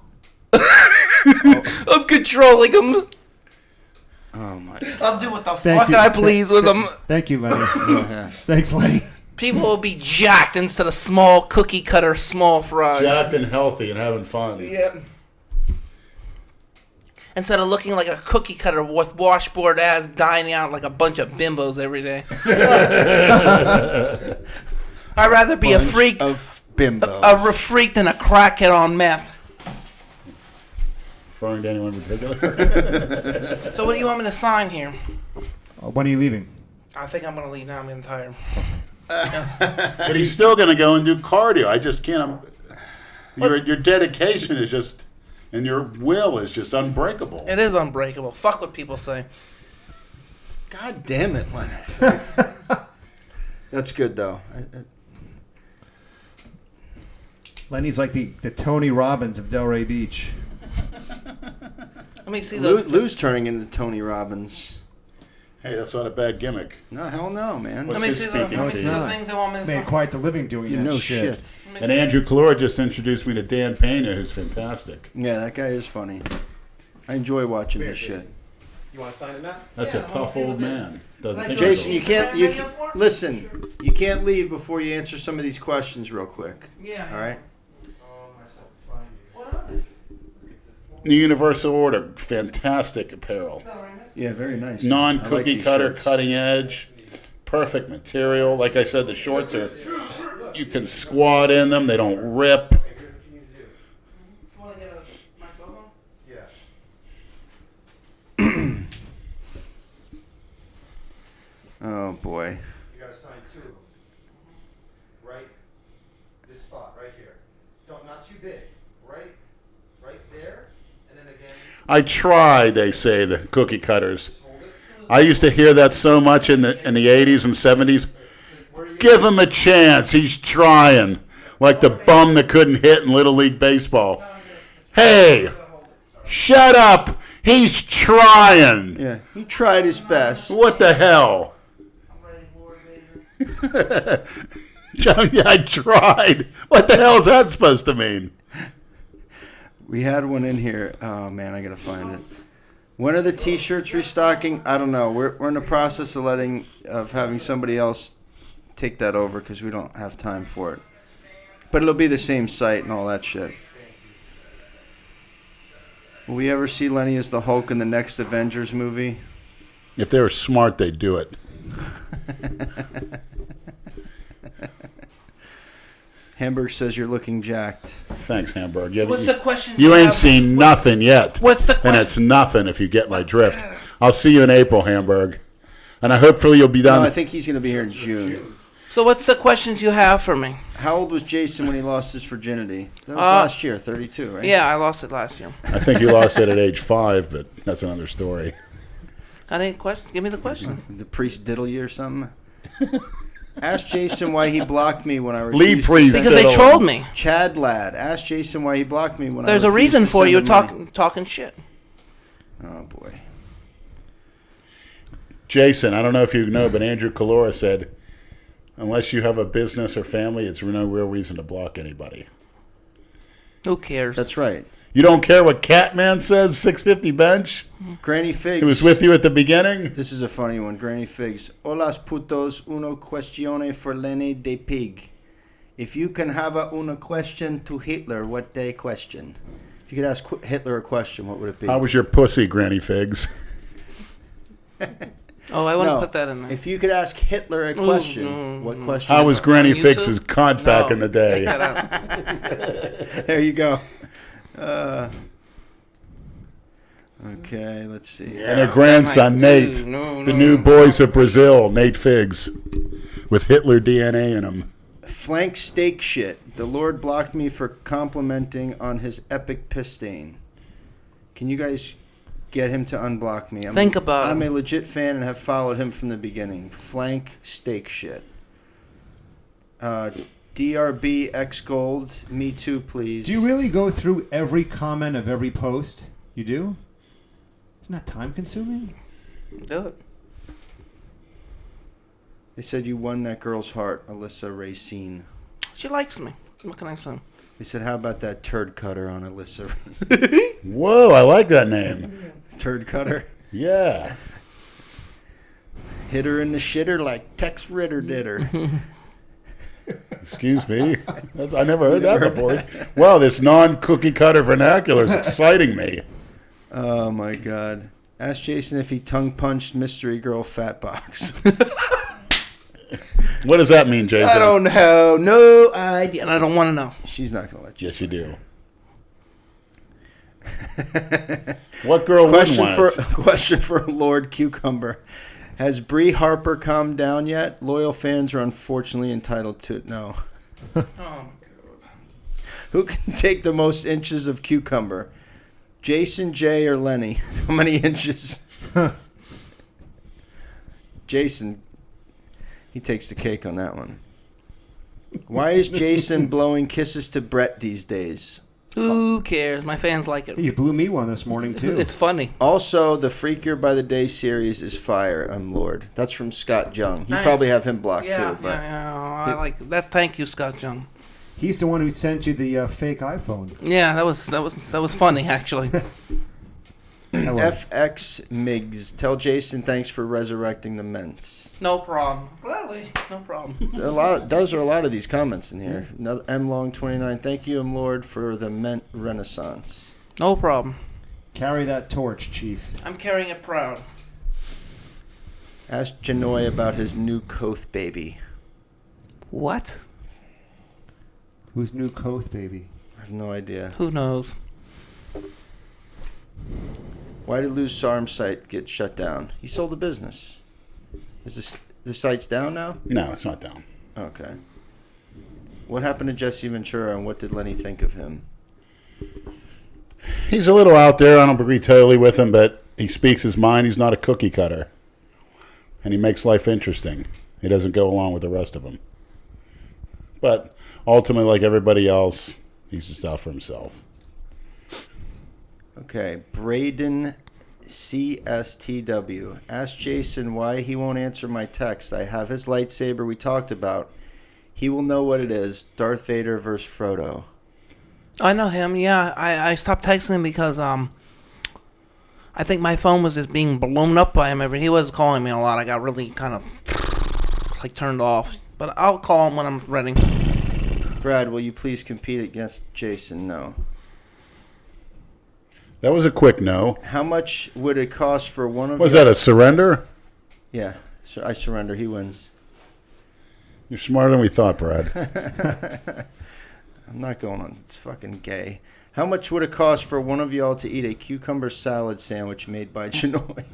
I'm controlling them. Oh my God. I'll do what the Thank fuck you. I please with them. Thank you, Lenny. Yeah. Thanks, Lenny. People will be jacked instead of small cookie cutter small fries. Jacked and healthy and having fun. Yeah. Instead of looking like a cookie cutter with washboard ass dining out like a bunch of bimbos every day. I'd rather be a freak of bimbos. a freak than a crackhead on meth. Referring to anyone in particular? So what do you want me to sign here? When are you leaving? I think I'm gonna leave now. I'm getting tired. But he's still going to go and do cardio. I just can't. Your dedication is just, and your will is just unbreakable. It is unbreakable. Fuck what people say. God damn it, Leonard. That's good though. Lenny's like the Tony Robbins of Delray Beach. Let me see those. Lou's turning into Tony Robbins. Hey, that's not a bad gimmick. No, hell no, man. What's Let me his see the, speaking let me fee? see the things they want me to Man, sign. quite the living doing You that know shit. shit. Let me And see. Andrew Calora just introduced me to Dan Pena, who's fantastic. Yeah, that guy is funny. I enjoy watching his shit. You want to sign it now? That's Yeah, a I wanna tough see old what they- man. Doesn't Like think Jason, so. you can't. You Video for it? listen. You can't leave before you answer some of these questions real quick. Yeah. All right. The Universal Order, fantastic apparel. Yeah, very nice. I like Non-cookie these cutter, shirts. cutting edge, perfect material. Like I said, the shorts are, you can squat in them. They don't rip. You want to get my cell phone? Oh boy. You got to sign two of them. Right, this spot right here. Don't, not too big. Right there, and then again. I try, they say, the cookie cutters. I used to hear that so much in the 80s and 70s. Give him a chance. He's trying. Like the bum that couldn't hit in Little League Baseball. Hey, shut up. He's trying. Yeah, he tried his best. What the hell? I'm ready for it, baby. Yeah, I tried. What the hell is that supposed to mean? We had one in here. Oh man, I gotta find it. When are the T-shirts restocking? I don't know. We're in the process of having somebody else take that over because we don't have time for it. But it'll be the same site and all that shit. Will we ever see Lenny as the Hulk in the next Avengers movie? If they were smart, they'd do it. Hamburg says you're looking jacked. Thanks, Hamburg. You, What's the question? you ain't have? seen nothing yet. What's the And question? it's nothing if you get my drift. I'll see you in April, Hamburg. And I hopefully you'll be No, done. I think he's going to be here in June. So what's the questions you have for me? How old was Jason when he lost his virginity? That was last year, 32, right? Yeah, I lost it last year. I think you lost it at age 5, but that's another story. Got any question? Give me the question. The priest diddle you or something? Ask Jason why he blocked me when I Lee refused to Priest send Because they Diddle. trolled me. Chad lad. Ask Jason why he blocked me when There's I a refused reason to for send you him money. talking shit. Oh boy. Jason, I don't know if you know, but Andrew Calora said, unless you have a business or family, it's no real reason to block anybody. Who cares? That's right. You don't care what Catman says, 650 bench? Granny Figs. He was with you at the beginning? This is a funny one. Granny Figs. Holas putos, uno cuestione for Lenny de Pig. If you can have una question to Hitler, what they question? If you could ask Hitler a question, what would it be? How was your pussy, Granny Figs? Oh, I wouldn't No, put that in there. If you could ask Hitler a question, no, what no. question? How was Granny YouTube? Fix's cunt back No, in the day? take that out. There you go. Okay, let's see. And her grandson, Nate. The new boys of Brazil, Nate Figs. With Hitler DNA in him. Flank steak shit. The Lord blocked me for complimenting on his epic piss stain. Can you guys get him to unblock me? Think about I'm it. a legit fan and have followed him from the beginning. Flank steak shit. DRB X Gold. Me too, please. Do you really go through every comment of every post? You do? Isn't that time consuming? Do it. They said you won that girl's heart, Alyssa Racine. She likes me. What can I say? They said, how about that turd cutter on Alyssa Racine? Whoa, I like that name. Turd cutter? Yeah. Hit her in the shitter like Tex Ritter did her. Excuse me. I never heard that before. Wow, this non-cookie cutter vernacular is exciting me. Oh, my God. Ask Jason if he tongue-punched mystery girl fat box. What does that mean, Jason? I don't know. No idea. And I don't want to know. She's not going to let you. Yes, you do. What girl wouldn't want it? Question for Lord Cucumber. Has Bree Harper calmed down yet? Loyal fans are unfortunately entitled to know. Oh, my God. Who can take the most inches of cucumber? Jason, Jay, or Lenny? How many inches? Jason, he takes the cake on that one. Why is Jason blowing kisses to Brett these days? Who cares? My fans like it. You blew me one this morning, too. It's funny. Also, the Freakier by the Day series is fire, I'm Lord. That's from Scott Jung. You Nice. probably have him blocked Yeah, too. But yeah. I like that. Thank you, Scott Young. He's the one who sent you the fake iPhone. Yeah, that was funny actually. That was. FX Migs, tell Jason thanks for resurrecting the Ments. No problem. Gladly, no problem. Those are a lot of these comments in here. Another M Long 29. Thank you, M Lord, for the Ment Renaissance. No problem. Carry that torch, Chief. I'm carrying it proud. Ask Janoy about his new Koth baby. What? Who's new Koth baby? I have no idea. Who knows? Why did Lou's SARM site get shut down? He sold the business. Is the site's down now? No, it's not down. Okay. What happened to Jesse Ventura, and what did Lenny think of him? He's a little out there. I don't agree totally with him, but he speaks his mind. He's not a cookie cutter. And he makes life interesting. He doesn't go along with the rest of them. But ultimately, like everybody else, he's just out for himself. Okay, Braden CSTW. Ask Jason why he won't answer my text. I have his lightsaber we talked about. He will know what it is. Darth Vader versus Frodo. I know him. Yeah, I stopped texting him because I think my phone was just being blown up by him. He was calling me a lot. I got really kind of like turned off. But I'll call him when I'm ready. Brad, will you please compete against Jason? No. That was a quick no. How much would it cost for one of Was you? that a surrender? Yeah, so I surrender. He wins. You're smarter than we thought, Brad. I'm not going on. It's fucking gay. How much would it cost for one of y'all to eat a cucumber salad sandwich made by Janoy?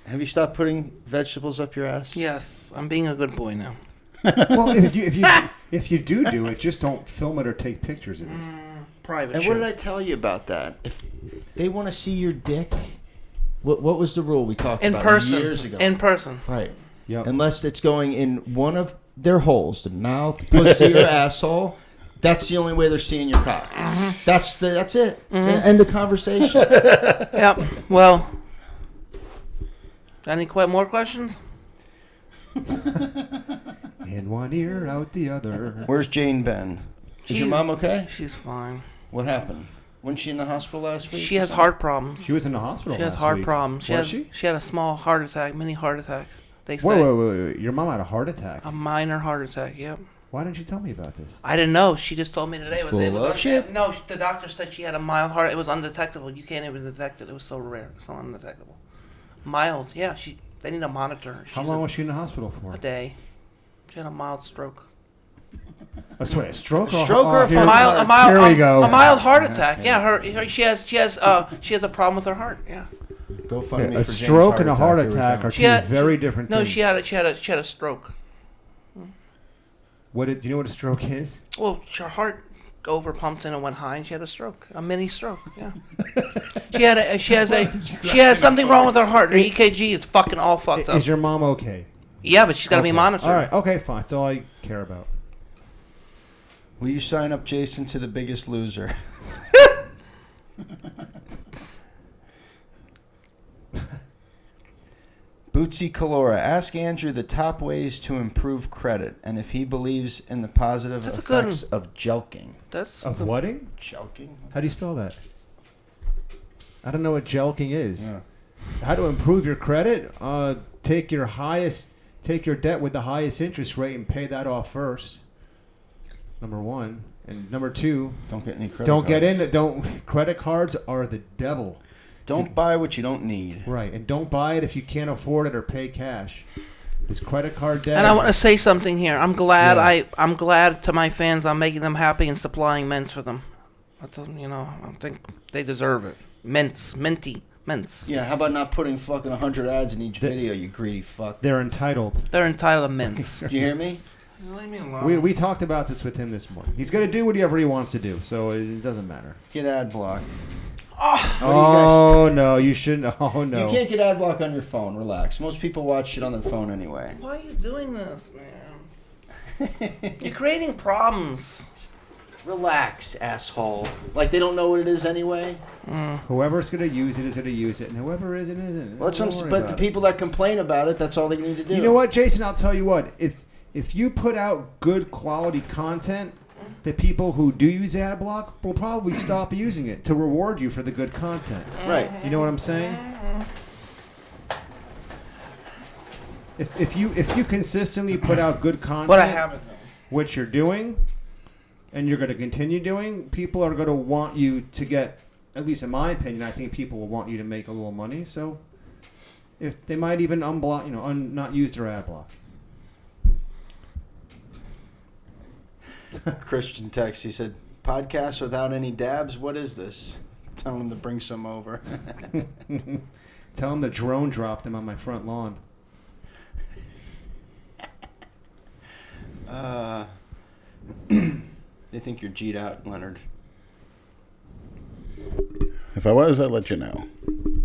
Have you stopped putting vegetables up your ass? Yes, I'm being a good boy now. Well, if you do it, just don't film it or take pictures of it. Private. And shit. what did I tell you about that? If they want to see your dick, what was the rule we talked in about person? years ago? In person. Right. Yep. Unless it's going in one of their holes, the mouth, pussy, or asshole. That's the only way they're seeing your cock. That's it. End of conversation. Yep. Well. Any more questions? In one ear, out the other. Where's Jane been? Is your mom okay? She's fine. What happened? Wasn't she in the hospital last week? She has heart problems. She was in the hospital. She has last heart week. problems. Was She had a small heart attack, mini heart attack. They say Wait. Your mom had a heart attack. a minor heart attack. Yep. Why didn't you tell me about this? I didn't know. She just told me today. She's full of shit. No, the doctor said she had a mild heart. It was undetectable. You can't even detect it. It was so rare. So undetectable. Mild. Yeah. They need to monitor her. How long was she in the hospital for? A day. She had a mild stroke. A stroke? A stroke or a here, fucking here we go. A mild heart attack. Yeah. She has a problem with her heart. Yeah. Go find me a for James' stroke and a heart Here we attack go. are two very different No, things. she had a stroke. Do you know what a stroke is? Well, her heart overpumped and it went high, and she had a stroke, a mini stroke. Yeah. she has something wrong with her heart. Her EKG is fucking all fucked up. Is your mom okay? Yeah, but she's got to be monitored. All right. Okay, fine. That's all I care about. Will you sign up Jason to The Biggest Loser? Bootsy Calora, ask Andrew the top ways to improve credit and if he believes in the positive That's a good effects of jelking. Of whatting? Jelking? How do you spell that? I don't know what jelking is. Yeah. How to improve your credit? Take your debt with the highest interest rate and pay that off first. Number one. And number two, Don't get any credit cards. Credit cards are the devil. Don't buy what you don't need. Right, and don't buy it if you can't afford it or pay cash. This credit card debt. And I want to say something here. I'm glad Yeah. I'm glad to my fans. I'm making them happy and supplying mints for them. That's I think they deserve it. Minty mints. Yeah, how about not putting fucking 100 ads in each video, you greedy fuck? They're entitled. They're entitled to mints. Did you hear me? Leave me alone. We talked about this with him this morning. He's going to do whatever he wants to do, so it doesn't matter. Get ad block. Oh, no, you shouldn't. Oh, no. You can't get ad block on your phone. Relax. Most people watch shit on their phone anyway. Why are you doing this, man? You're creating problems. Relax, asshole. Like they don't know what it is anyway. Whoever's going to use it is going to use it, and whoever isn't. Well, Don't worry but about the it. people that complain about it, that's all they need to do. You know what, Jason? I'll tell you what. If you put out good quality content, the people who do use ad block will probably stop using it to reward you for the good content. Right. You know what I'm saying? If you consistently put out good content, But I haven't. which you're doing, and you're going to continue doing, people are going to want you to get. At least in my opinion, I think people will want you to make a little money. So, if they might even unblock, not use their ad block. Christian text. He said, "Podcast without any dabs. What is this?" Tell him to bring some over. Tell them the drone dropped them on my front lawn. They think you're G'd out, Leonard. If I was, I'd let you know.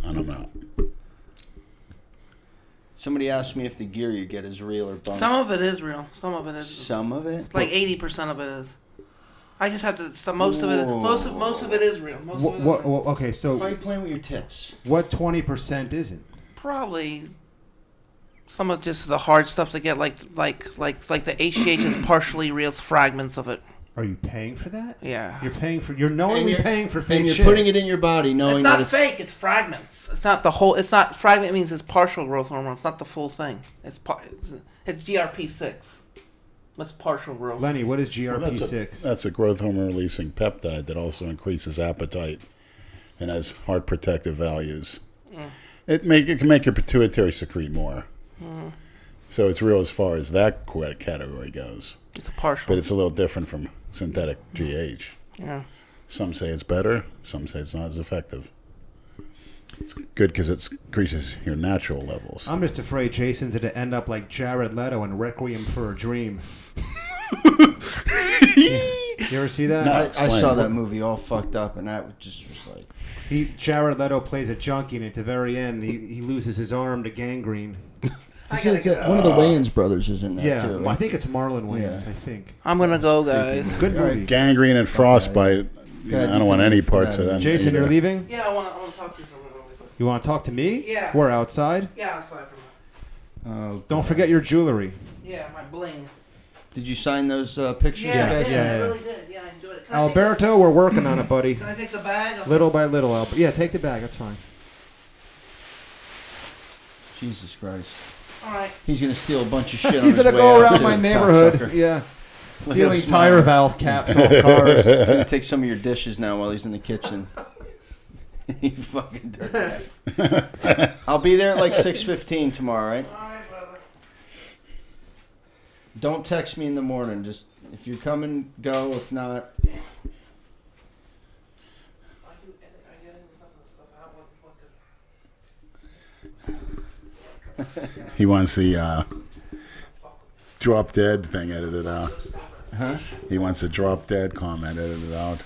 I don't know. Somebody asked me if the gear you get is real or bunk. Some of it is real. Some of it is. Some of it? Like 80% of it is. I just have to. Most of it is real. Most of it is real. Okay, so Why are you playing with your tits? what 20% isn't? Probably some of just the hard stuff to get, like the HGH is partially real. It's fragments of it. Are you paying for that? Yeah. You're knowingly paying for fake And you're shit. putting it in your body knowing It's not that it's... fake. It's fragments. It's not the whole. It's not fragment. It means it's partial growth hormone. It's not the full thing. It's GRP6. That's partial growth. Lenny, what is GRP6? That's a growth hormone releasing peptide that also increases appetite and has heart protective values. It can make your pituitary secrete more. So it's real as far as that category goes. It's a partial. But it's a little different from synthetic GH. Yeah. Some say it's better. Some say it's not as effective. It's good because it increases your natural levels. I'm just afraid Jason's going to end up like Jared Leto in Requiem for a Dream. You ever see that? No. I Explain. saw that movie all fucked up, and that just was like... Jared Leto plays a junkie, and at the very end, he loses his arm to gangrene. one of the Wayans brothers is in that, Yeah, too. well, I think it's Marlon Wayans, Yeah. I think. I'm gonna go, guys. Good movie. Gangrene and frostbite. ahead, I don't you want can any leave for parts that. of that. Jason, either. you're leaving? Yeah, I want to talk to you for a little bit. You want to talk to me? Yeah. We're outside. Yeah, outside for a minute. Don't forget your jewelry. Yeah, my bling. Did you sign those pictures? Yeah, you guys I yeah. really did. Yeah, I enjoyed it. Alberto, we're working on it, buddy. Can I take the bag? Little by little, Albert. Yeah, take the bag. That's fine. Jesus Christ. All right. He's going to steal a bunch of shit on He's his gonna way go out, around too, my neighborhood. cocksucker. Yeah. Stealing tire valve caps off cars. He's gonna take some of your dishes now while he's in the kitchen. You fucking dirtbag. I'll be there at like 6:15 tomorrow, right? All right, brother. Don't text me in the morning. Just if you're coming, go. If not, I get into some of the stuff out. He wants the drop dead thing edited out. huh? He wants the drop dead comment edited out.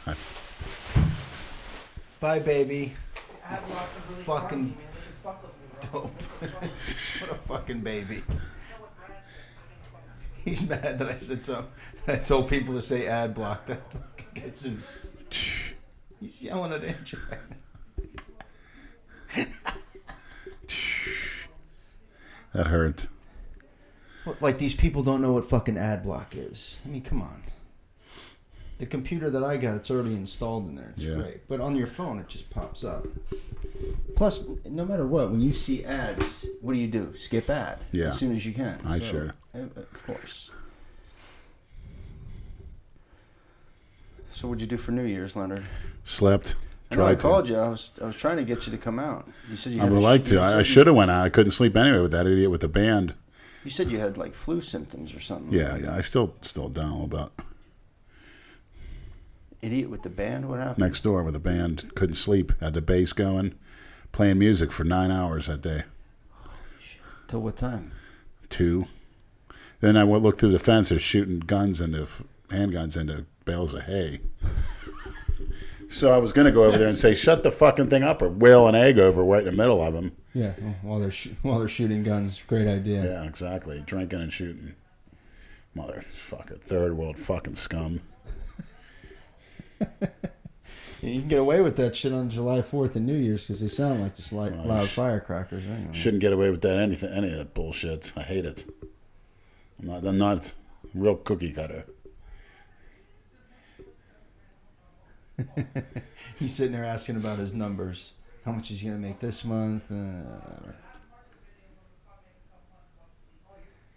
Bye, baby. Really Fucking fuck with me, bro. dope. What a fucking baby. He's mad that I said something. That I told people to say ad block. That fucking gets him. He's yelling at Andrew right now. That hurt. Well, like these people don't know what fucking ad block is. I mean, come on. The computer that I got, it's already installed in there. It's great. But on your phone, it just pops up. Plus, no matter what, when you see ads, what do? Skip ad Yeah. as soon as you can. I should. Of course. So what'd you do for New Year's, Leonard? Slept. I know, I Tried called to. you. I was trying to get you to come out. You said you I had would like to. I should have went out. I couldn't sleep anyway with that idiot with the band. You said you had like flu symptoms or something. Yeah. I still down a little bit. Idiot with the band? What happened? Next door with the band. Couldn't sleep. Had the bass going. Playing music for 9 hours that day. Till what time? 2. Then I went look through the fences shooting handguns into bales of hay. So I was going to go over there and say, shut the fucking thing up, or whale an egg over right in the middle of them. Yeah, while they're shooting guns. Great idea. Yeah, exactly. Drinking and shooting. Motherfucker. Third world fucking scum. You can get away with that shit on July 4th and New Year's because they sound like just loud firecrackers anyway. Shouldn't get away with that any of that bullshit. I hate it. I'm not a real cookie cutter. He's sitting there asking about his numbers. How much is he going to make this month?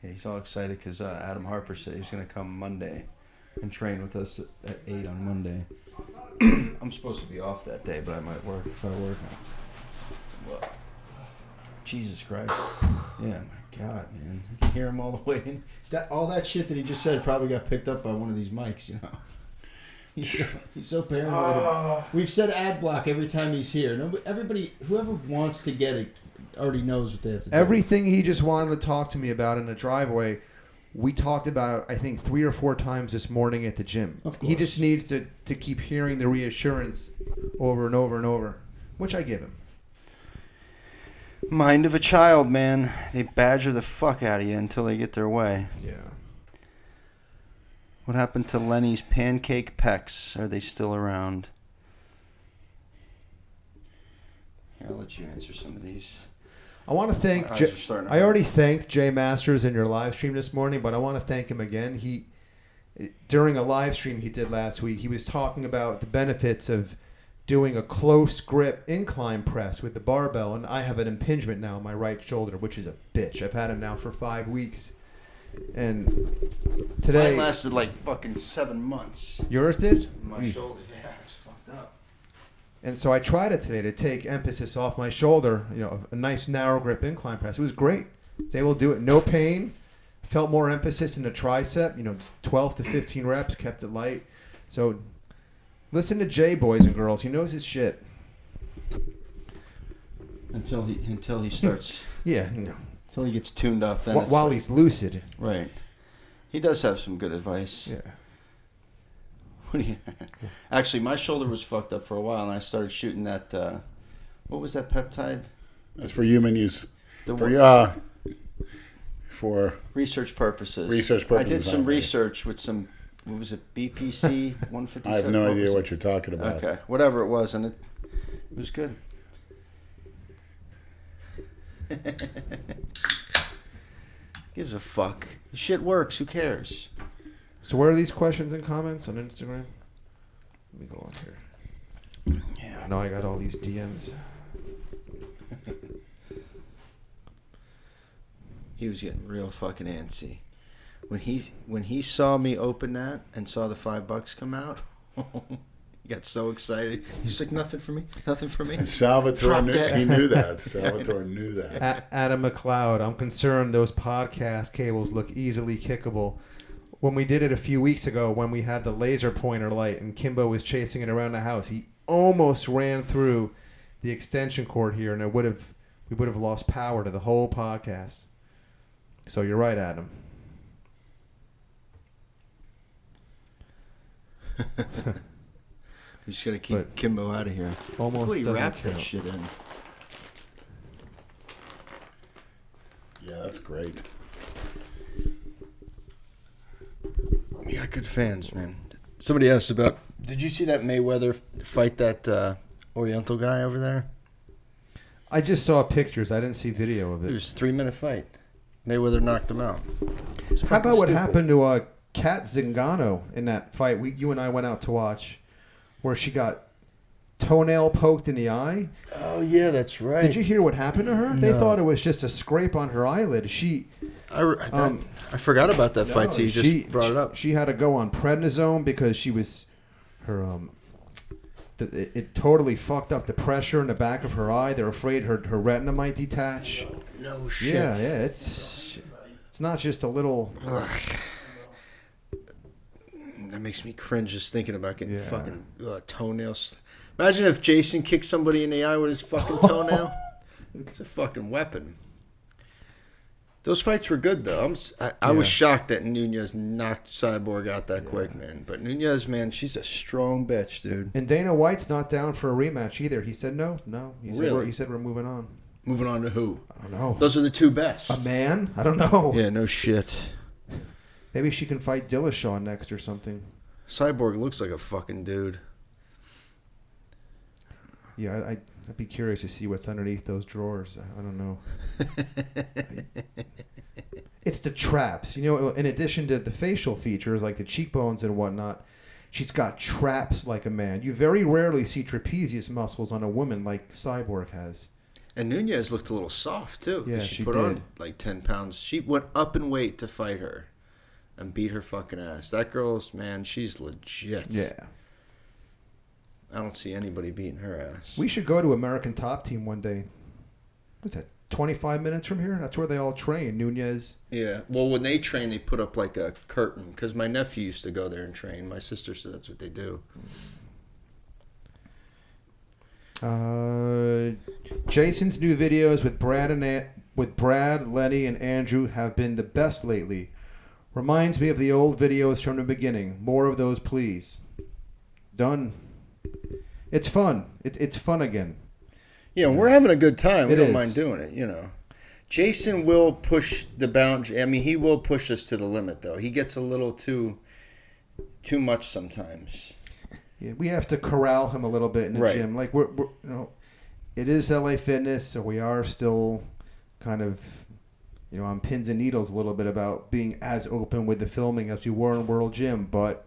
Yeah, he's all excited because Adam Harper said he was going to come Monday and train with us at 8 on Monday. I'm supposed to be off that day, but I might work if I work. Well, Jesus Christ. Yeah, my God, man. You can hear him all the way in. All that shit that he just said probably got picked up by one of these mics, you know. He's so paranoid. We've said ad block every time he's here. Everybody, whoever wants to get it, already knows what they have to do. Everything he just wanted to talk to me about in the driveway, we talked about, I think, 3 or 4 times this morning at the gym. Of course. He just needs to keep hearing the reassurance over and over and over, which I give him. Mind of a child, man. They badger the fuck out of you until they get their way. Yeah. What happened to Lenny's pancake pecs? Are they still around? Here, I'll let you answer some of these. I want to thank. My eyes are starting to I hurt. already thanked Jay Masters in your live stream this morning, but I want to thank him again. During a live stream he did last week, he was talking about the benefits of doing a close grip incline press with the barbell, and I have an impingement now on my right shoulder, which is a bitch. I've had it now for 5 weeks, and today Mine lasted like fucking 7 months. yours did. My shoulder, yeah, it's fucked up. And so I tried it today to take emphasis off my shoulder, a nice narrow grip incline press. It was great. I was able to do it, no pain. Felt more emphasis in the tricep, 12 to 15 reps, kept it light. So listen to Jay, boys and girls. He knows his shit. Until he starts. Yeah, Until he gets tuned up. Then while he's lucid. Right. He does have some good advice. Yeah. Actually, my shoulder was fucked up for a while, and I started shooting that. What was that peptide? That's for human use. For research purposes. I did some research with some. What was it? BPC 157. I have no idea what you're talking about. Okay, whatever it was, and it was good. Gives a fuck. Shit works. Who cares? So where are these questions and comments on Instagram? Let me go on here. Yeah. Now I got all these DMs. He was getting real fucking antsy. when he saw me open that and saw the $5 come out, he got so excited. He's like, nothing for me, nothing for me. And Salvatore Drop knew, dead. he knew that. Salvatore knew that. Adam McLeod, I'm concerned those podcast cables look easily kickable. When we did it a few weeks ago, when we had the laser pointer light and Kimbo was chasing it around the house, he almost ran through the extension cord here, and we would have lost power to the whole podcast. So you're right, Adam. We just gotta keep Kimbo out of here. Almost He doesn't wrapped that count. shit in. Yeah, that's great. We got good fans, man. Somebody asked about. Did you see that Mayweather fight that Oriental guy over there? I just saw pictures. I didn't see video of It it. was a 3-minute fight. Mayweather knocked him out. How about what happened to Kat Zingano in that fight you and I went out to watch, where she got toenail poked in the eye? Oh yeah, that's right. Did you hear what happened to her? They thought it was just a scrape on her eyeyid. I forgot about that fight, so you just brought it up. She had to go on prednisone because she was it totally fucked up the pressure in the back of her eye. They're afraid her retina might detach. No shit. Yeah, it's not just a little. Ugh. That makes me cringe just thinking about getting fucking toenails. Imagine if Jason kicked somebody in the eye with his fucking toenail. It's a fucking weapon. Those fights were good, though. I was shocked that Nunez knocked Cyborg out that quick, man. But Nunez, man, she's a strong bitch, dude. And Dana White's not down for a rematch either. He said no. He said we're moving on. Moving on to who? I don't know. Those are the two best. A man? I don't know. Yeah, no shit. Maybe she can fight Dillashaw next or something. Cyborg looks like a fucking dude. Yeah, I'd be curious to see what's underneath those drawers. I don't know. It's the traps. You know, in addition to the facial features like the cheekbones and whatnot, she's got traps like a man. You very rarely see trapezius muscles on a woman like Cyborg has. And Nunez looked a little soft, too. Yeah, she she put did. on like 10 pounds. She went up in weight to fight her and beat her fucking ass. That girl's, man, she's legit. Yeah. I don't see anybody beating her ass. We should go to American Top Team one day. What's that, 25 minutes from here? That's where they all train. Nunez. Yeah. Well, when they train, they put up like a curtain. Because my nephew used to go there and train. My sister said that's what they do. Jason's new videos with Brad, Lenny, and Andrew have been the best lately. Reminds me of the old videos from the beginning. More of those, please. Done. It's fun. It's fun again. Yeah, we're having a good time. We It don't is. mind doing it, you know. Jason will push the boundary. I mean, he will push us to the limit, though. He gets a little too much sometimes. Yeah, we have to corral him a little bit in the Right. gym. Like we're it is LA Fitness, so we are still kind of, on pins and needles a little bit about being as open with the filming as we were in World Gym, but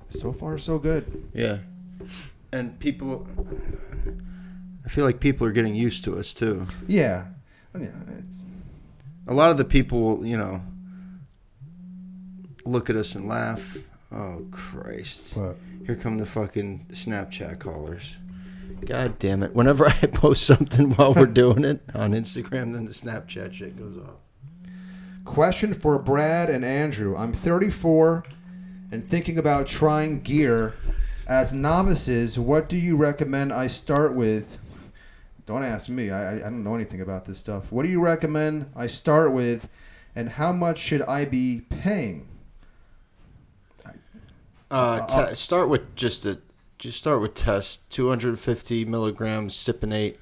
so far so good. Yeah. And people, I feel like people are getting used to us, too. Yeah. A lot of the people, look at us and laugh. Oh, Christ. What? Here come the fucking Snapchat callers. God damn it. Whenever I post something while we're doing it on Instagram, then the Snapchat shit goes off. Question for Brad and Andrew. I'm 34 and thinking about trying gear. As novices, what do you recommend I start with? Don't ask me. I don't know anything about this stuff. What do you recommend I start with, and how much should I be paying? Start with just start with test. 250 milligrams Cypionate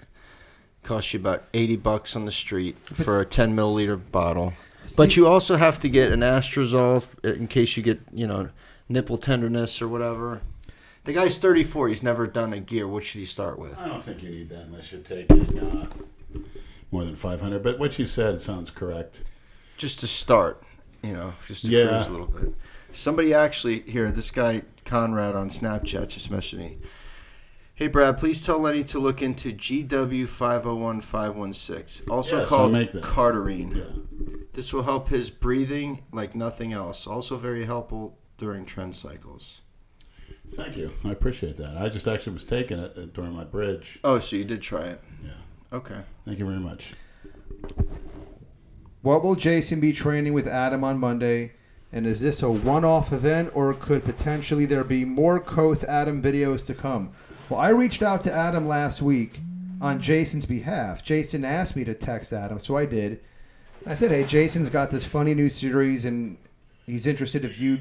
costs you about $80 on the street for a 10 milliliter bottle. But you also have to get an Astrozole in case you get nipple tenderness or whatever. The guy's 34. He's never done a gear. What should he start with? I don't think you need that unless you're taking more than 500. But what you said sounds correct. Just to start, just to cruise a little bit. Somebody actually, this guy Conrad on Snapchat just messaged me. Hey, Brad, please tell Lenny to look into GW501516, also called Cardarine. Yeah. This will help his breathing like nothing else. Also very helpful during trend cycles. Thank you. I appreciate that. I just actually was taking it during my bridge. Oh, so you did try it? Yeah. Okay. Thank you very much. What will Jason be training with Adam on Monday? And is this a one-off event, or could potentially there be more Koth Adam videos to come? Well, I reached out to Adam last week on Jason's behalf. Jason asked me to text Adam, so I did. I said, hey, Jason's got this funny new series, and he's interested if he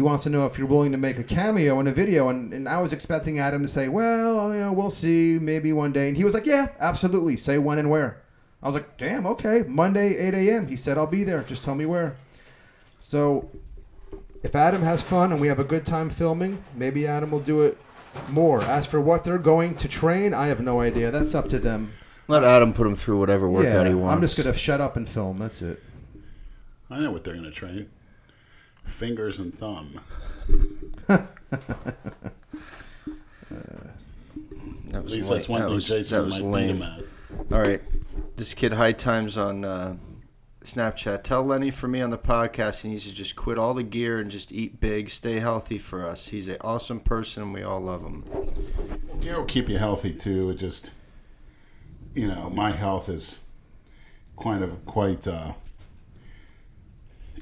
wants to know if you're willing to make a cameo in a video. And I was expecting Adam to say, well, we'll see, maybe one day. And he was like, yeah, absolutely. Say when and where. I was like, damn, okay. Monday, 8 a.m. He said, I'll be there. Just tell me where. So if Adam has fun and we have a good time filming, maybe Adam will do it more. As for what they're going to train, I have no idea. That's up to them. Let Adam put him through whatever workout he wants. I'm just going to shut up and film. That's it. I know what they're going to train. Fingers and thumb. At least that's one thing Jason might beat him at. All right. This kid High Times on Snapchat. Tell Lenny for me on the podcast he needs to just quit all the gear and just eat big, stay healthy for us. He's an awesome person and we all love him. Gear will keep you healthy too. It just, my health is quite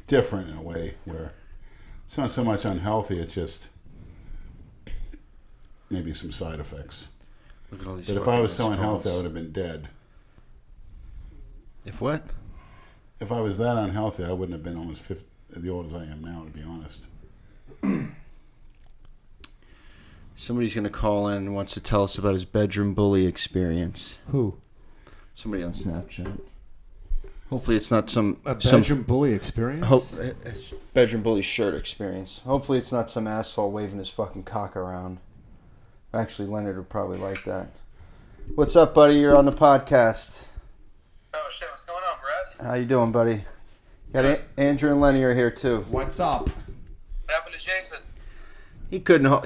different in a way where it's not so much unhealthy, it's just maybe some side effects. Look at all these. But if I was so unhealthy, I would have been dead. If what? If I was that unhealthy, I wouldn't have been almost 50, the old as I am now, to be honest. Somebody's going to call in and wants to tell us about his bedroom bully experience. Who? Somebody on Snapchat. Hopefully it's not some bedroom bully experience? It's bedroom bully shirt experience. Hopefully it's not some asshole waving his fucking cock around. Actually, Leonard would probably like that. What's up, buddy? You're on the podcast. Oh shit, what's going on, Brad? How you doing, buddy? Got Andrew and Lenny are here too. What's up? What happened to Jason?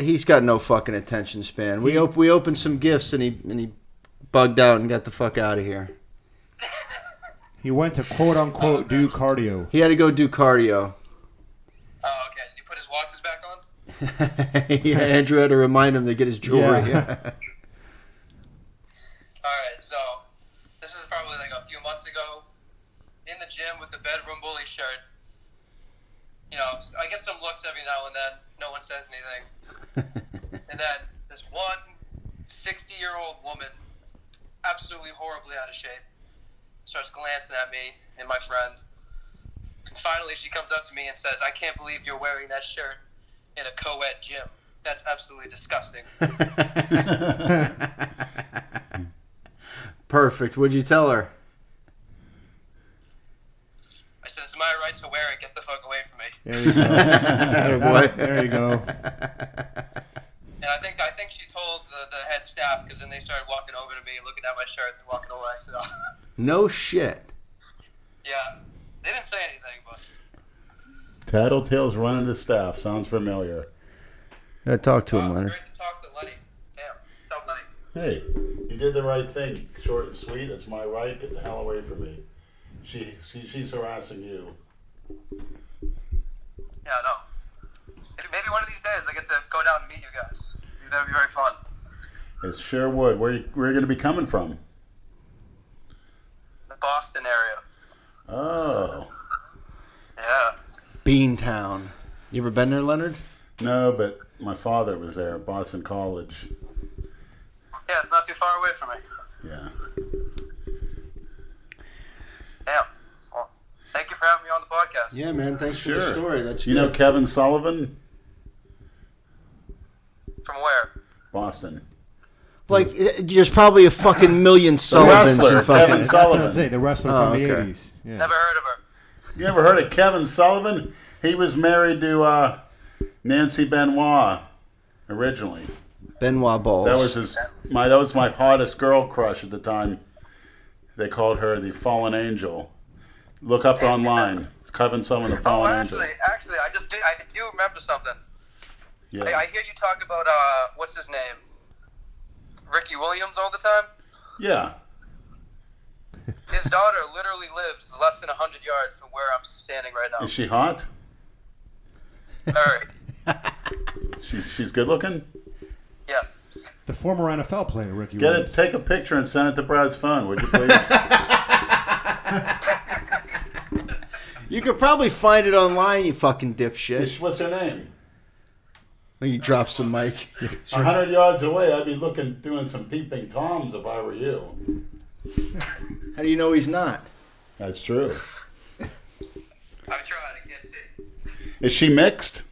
He's got no fucking attention span. We opened some gifts and he bugged out and got the fuck out of here. He went to quote-unquote do cardio. He had to go do cardio. Oh, okay. Did you put his watches back on? Yeah, Andrew had to remind him to get his jewelry. Yeah. Alright, so this is probably like a few months ago. In the gym with the bedroom bully shirt. I get some looks every now and then. No one says anything. And then this one 60-year-old woman, absolutely horribly out of shape, starts glancing at me and my friend. And finally she comes up to me and says, I can't believe you're wearing that shirt in a co-ed gym. That's absolutely disgusting. Perfect. What'd you tell her? I said, it's my right to wear it. Get the fuck away from me. There you go. Boy. There you go. And I think she told the head staff, because then they started walking over to me, looking at my shirt, and walking away. So. No shit. Yeah. They didn't say anything, but... Tattletale's running the staff. Sounds familiar. I talked to him, It's Leonard. great to talk to Lenny. Damn. What's up, Lenny? Hey, you did the right thing. Short and sweet. It's my right. Get the hell away from me. She's harassing you. Yeah, I know. Maybe one of these days I get to go down and meet you guys. That would be very fun. It sure would. Where are you going to be coming from? The Boston area. Oh. Yeah. Beantown. You ever been there, Leonard? No, but my father was there at Boston College. Yeah, it's not too far away from me. Yeah. Damn. Well, thank you for having me on the podcast. Yeah, man. Thanks for the Sure. story. That's You know Kevin Sullivan? From where? Boston. Like, there's probably a fucking million Sullivans wrestler, in fucking... Kevin That's what Sullivan. I'd say, the wrestler Oh, from the okay. 80s. Yeah. Never heard of her. You ever heard of Kevin Sullivan? He was married to Nancy Benoit originally. Benoit balls. That was my hottest girl crush at the time. They called her the Fallen Angel. Look up online. It's Kevin Sullivan, the Fallen Angel. Actually, I do remember something. Yeah. I hear you talk about what's his name, Ricky Williams all the time. Yeah. His daughter literally lives less than 100 yards from where I'm standing right now. Is she hot? Very. She's good looking? Yes. The former NFL player, Ricky Get Williams. it, take a picture and send it to Brad's phone, would you please? You could probably find it online, you fucking dipshit. What's her name? He drops the mic. 100 yards away, I'd be doing some peeping toms if I were you. How do you know he's not? That's true. I've tried. I can't see. Is she mixed?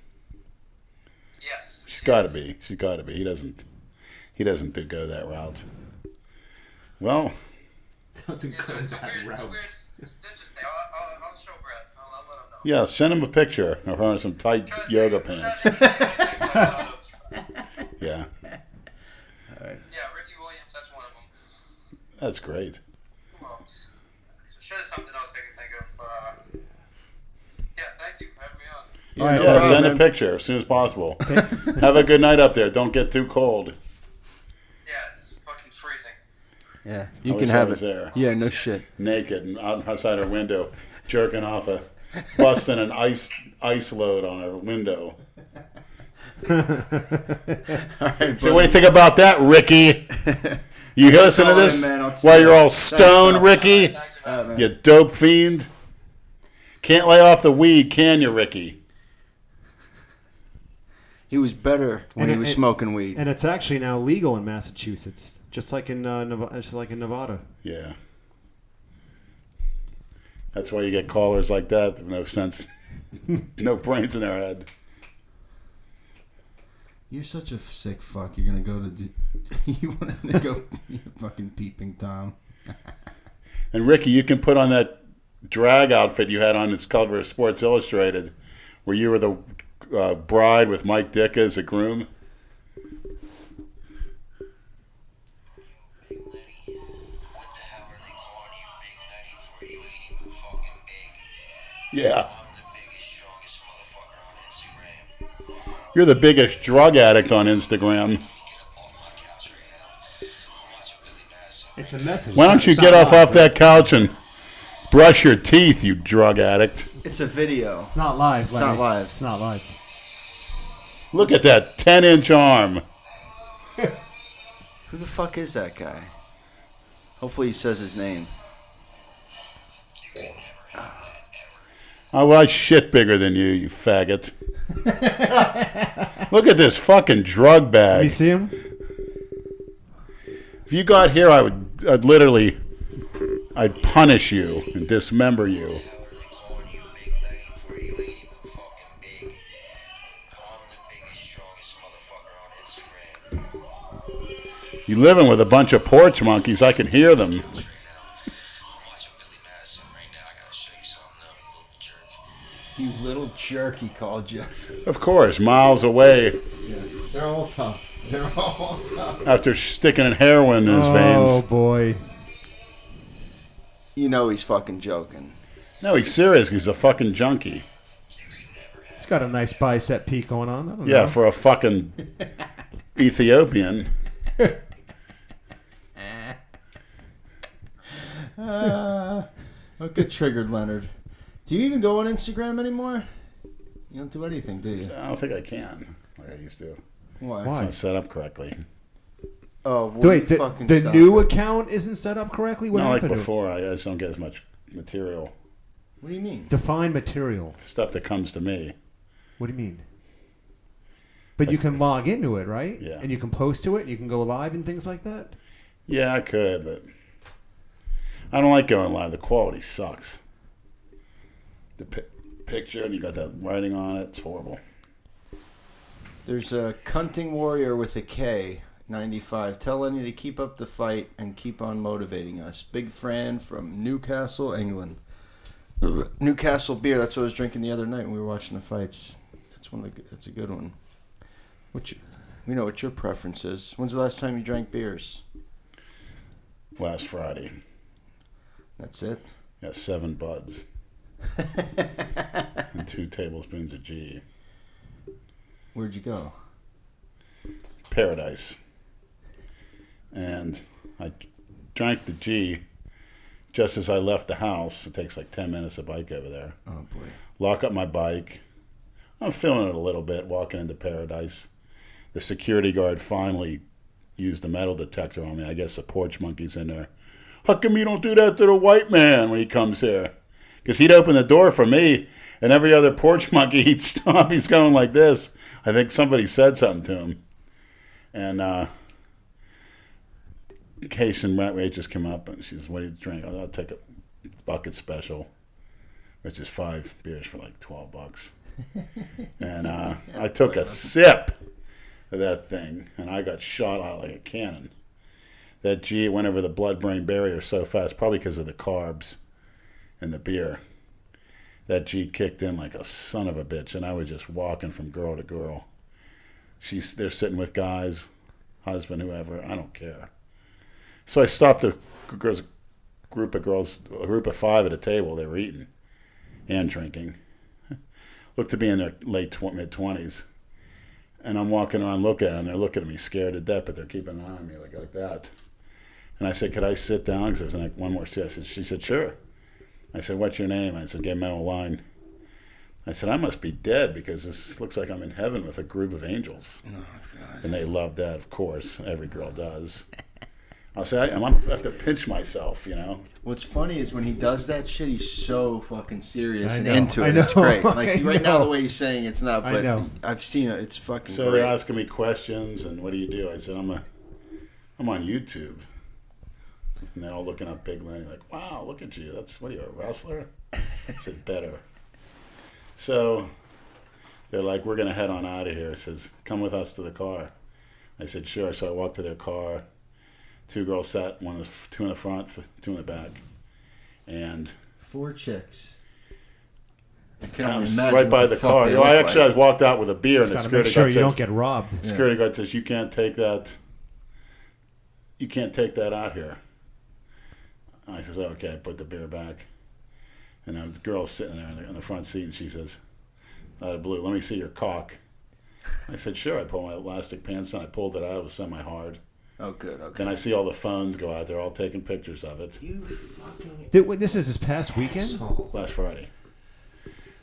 Yes. She's got to be. She's got to be. He doesn't go that route. Well, Doesn't It's go a weird, that route. it's interesting. I'll show Brett. I'll let him know. yeah, send him a picture of her in some tight yoga pants. Yeah, Yeah, Ricky Williams, that's one of them. that's great. Who else? Sure, there's something else I can think of. Yeah, thank you for having me on. All right, Yeah, no send a problem. picture as soon as possible. Have a good night up there. Don't get too cold. Yeah, it's fucking freezing. Yeah, I you wish can I have was it. there. Yeah, no shit. Naked and outside her window, jerking off busting an ice load on her window. All right, So what do you think about that, Ricky? You listen to call in, this man. I'll see while you. you're all Thanks, stoned, pal. Ricky? man. You dope fiend. Can't lay off the weed, can you, Ricky? He was better when And he it- was it- smoking weed. And it's actually now legal in Massachusetts, just like in Nevada. Yeah. That's why you get callers like that with no sense, no brains in their head. You're such a sick fuck. You're gonna go to. You want to go fucking peeping Tom. And Ricky, you can put on that drag outfit you had on this cover of Sports Illustrated, where you were the bride with Mike Dick as a groom. Big Letty, what the hell are they calling you Big Letty for? You ain't even fucking big. Yeah. I'm the biggest, strongest motherfucker on Instagram. You're the biggest drug addict on Instagram. Get up off my couch right now. I'm watching Billy Madison. It's a message. Why don't you It's get not off live, that couch and brush your teeth, you drug addict? It's a video. It's not live. It's not Lenny. live. It's not live. Look at that 10-inch arm. Who the fuck is that guy? Hopefully he says his name. I was shit bigger than you faggot. Look at this fucking drug Let me bag. see him. If you got here, I'd literally, I'd punish you and dismember you. What the hell are they calling you Big Letty for? You ain't even fucking big. I'm the biggest, strongest motherfucker on Instagram. You living with a bunch of porch monkeys. I can hear them. I'm watching Billy Madison right now. I gotta show you something though, you little jerk. You little jerk, he called you. Of course, miles away They're all tough. They're all tough. after sticking heroin in his Oh veins. boy. You know he's fucking joking. No, he's serious. He's a fucking junkie. He's got a nice bicep peak going on. I don't Yeah, know. for a fucking Ethiopian. Don't get triggered, Leonard. Do you even go on Instagram anymore? You don't do anything, do you? I don't think I can like I used to. Why? Why? It's not set up correctly. Oh, will Wait, you fucking the stop new it? account isn't set up correctly? What Not like happened to it? before. I just don't get as much material. What do you mean? Define material. Stuff that comes to me. What do you mean? But you can log into it, right? Yeah. And you can post to it, and you can go live and things like that? Yeah, I could, but I don't like going live. The quality sucks. The picture, and you got that writing on it. It's horrible. There's a cunting warrior with a K, 95. Tell Lenny to keep up the fight and keep on motivating us. Big Fran from Newcastle, England. Newcastle beer. That's what I was drinking the other night when we were watching the fights. That's a good one. We know what your preference is. When's the last time you drank beers? Last Friday. That's it. Got 7 buds. And 2 tablespoons of G. Where'd you go? Paradise. And I drank the G, just as I left the house, it takes like 10 minutes to bike over there. Oh boy. Lock up my bike. I'm feeling it a little bit walking into Paradise. The security guard finally used the metal detector on me. I guess the porch monkey's in there. How come you don't do that to the white man when he comes here? Because he'd open the door for me, and every other porch monkey he'd stop. He's going like this. I think somebody said something to him. And Haitian waitress came up, and she says, what do you drink? I'll take a bucket special, which is 5 beers for like $12. And I took a sip of that thing, and I got shot out like a cannon. That G went over the blood-brain barrier so fast, probably because of the carbs and the beer. That G kicked in like a son of a bitch, and I was just walking from girl to girl. They're sitting with guys, husband, whoever, I don't care. So I stopped a group of 5 at a table. They were eating and drinking. Looked to be in their mid-20s. And I'm walking around looking at them. They're looking at me scared to death, but they're keeping an eye on me like that. And I said, could I sit down? Because there was like one more sit. She said, sure. I said, what's your name? I said, gave me a line. I said, I must be dead because this looks like I'm in heaven with a group of angels. Oh, gosh. And they love that, of course. Every girl does. I say, I have to pinch myself, you know. What's funny is when he does that shit, he's so fucking serious and know, into I it. know, It's great. Like I right now, know. the way he's saying it's not, but I know. I've seen it. It's fucking So great. they're asking me questions, and what do you do? I said, I'm on YouTube. And they're all looking up Big Lenny, like, wow, look at you. What are you, a wrestler? I said, better. So they're like, we're going to head on out of here. It says, come with us to the car. I said, sure. So I walked to their car. 2 girls sat, 2 in the front, 2 in the back. And 4 chicks. I can I'm only imagine right what by the the fuck car. they You know, look I like. walked out with a beer, and the Got to security make sure guard you don't says, get robbed. the security guard says, you can't take that out here. I says, okay. I put the beer back. And the girl's sitting there in the front seat, and she says, out of blue, let me see your cock. I said, sure. I pulled my elastic pants on. I pulled it out. It was semi-hard. Oh, good. Okay. Then I see all the phones go out. They're all taking pictures of it. You fucking This is this past weekend? asshole. Last Friday.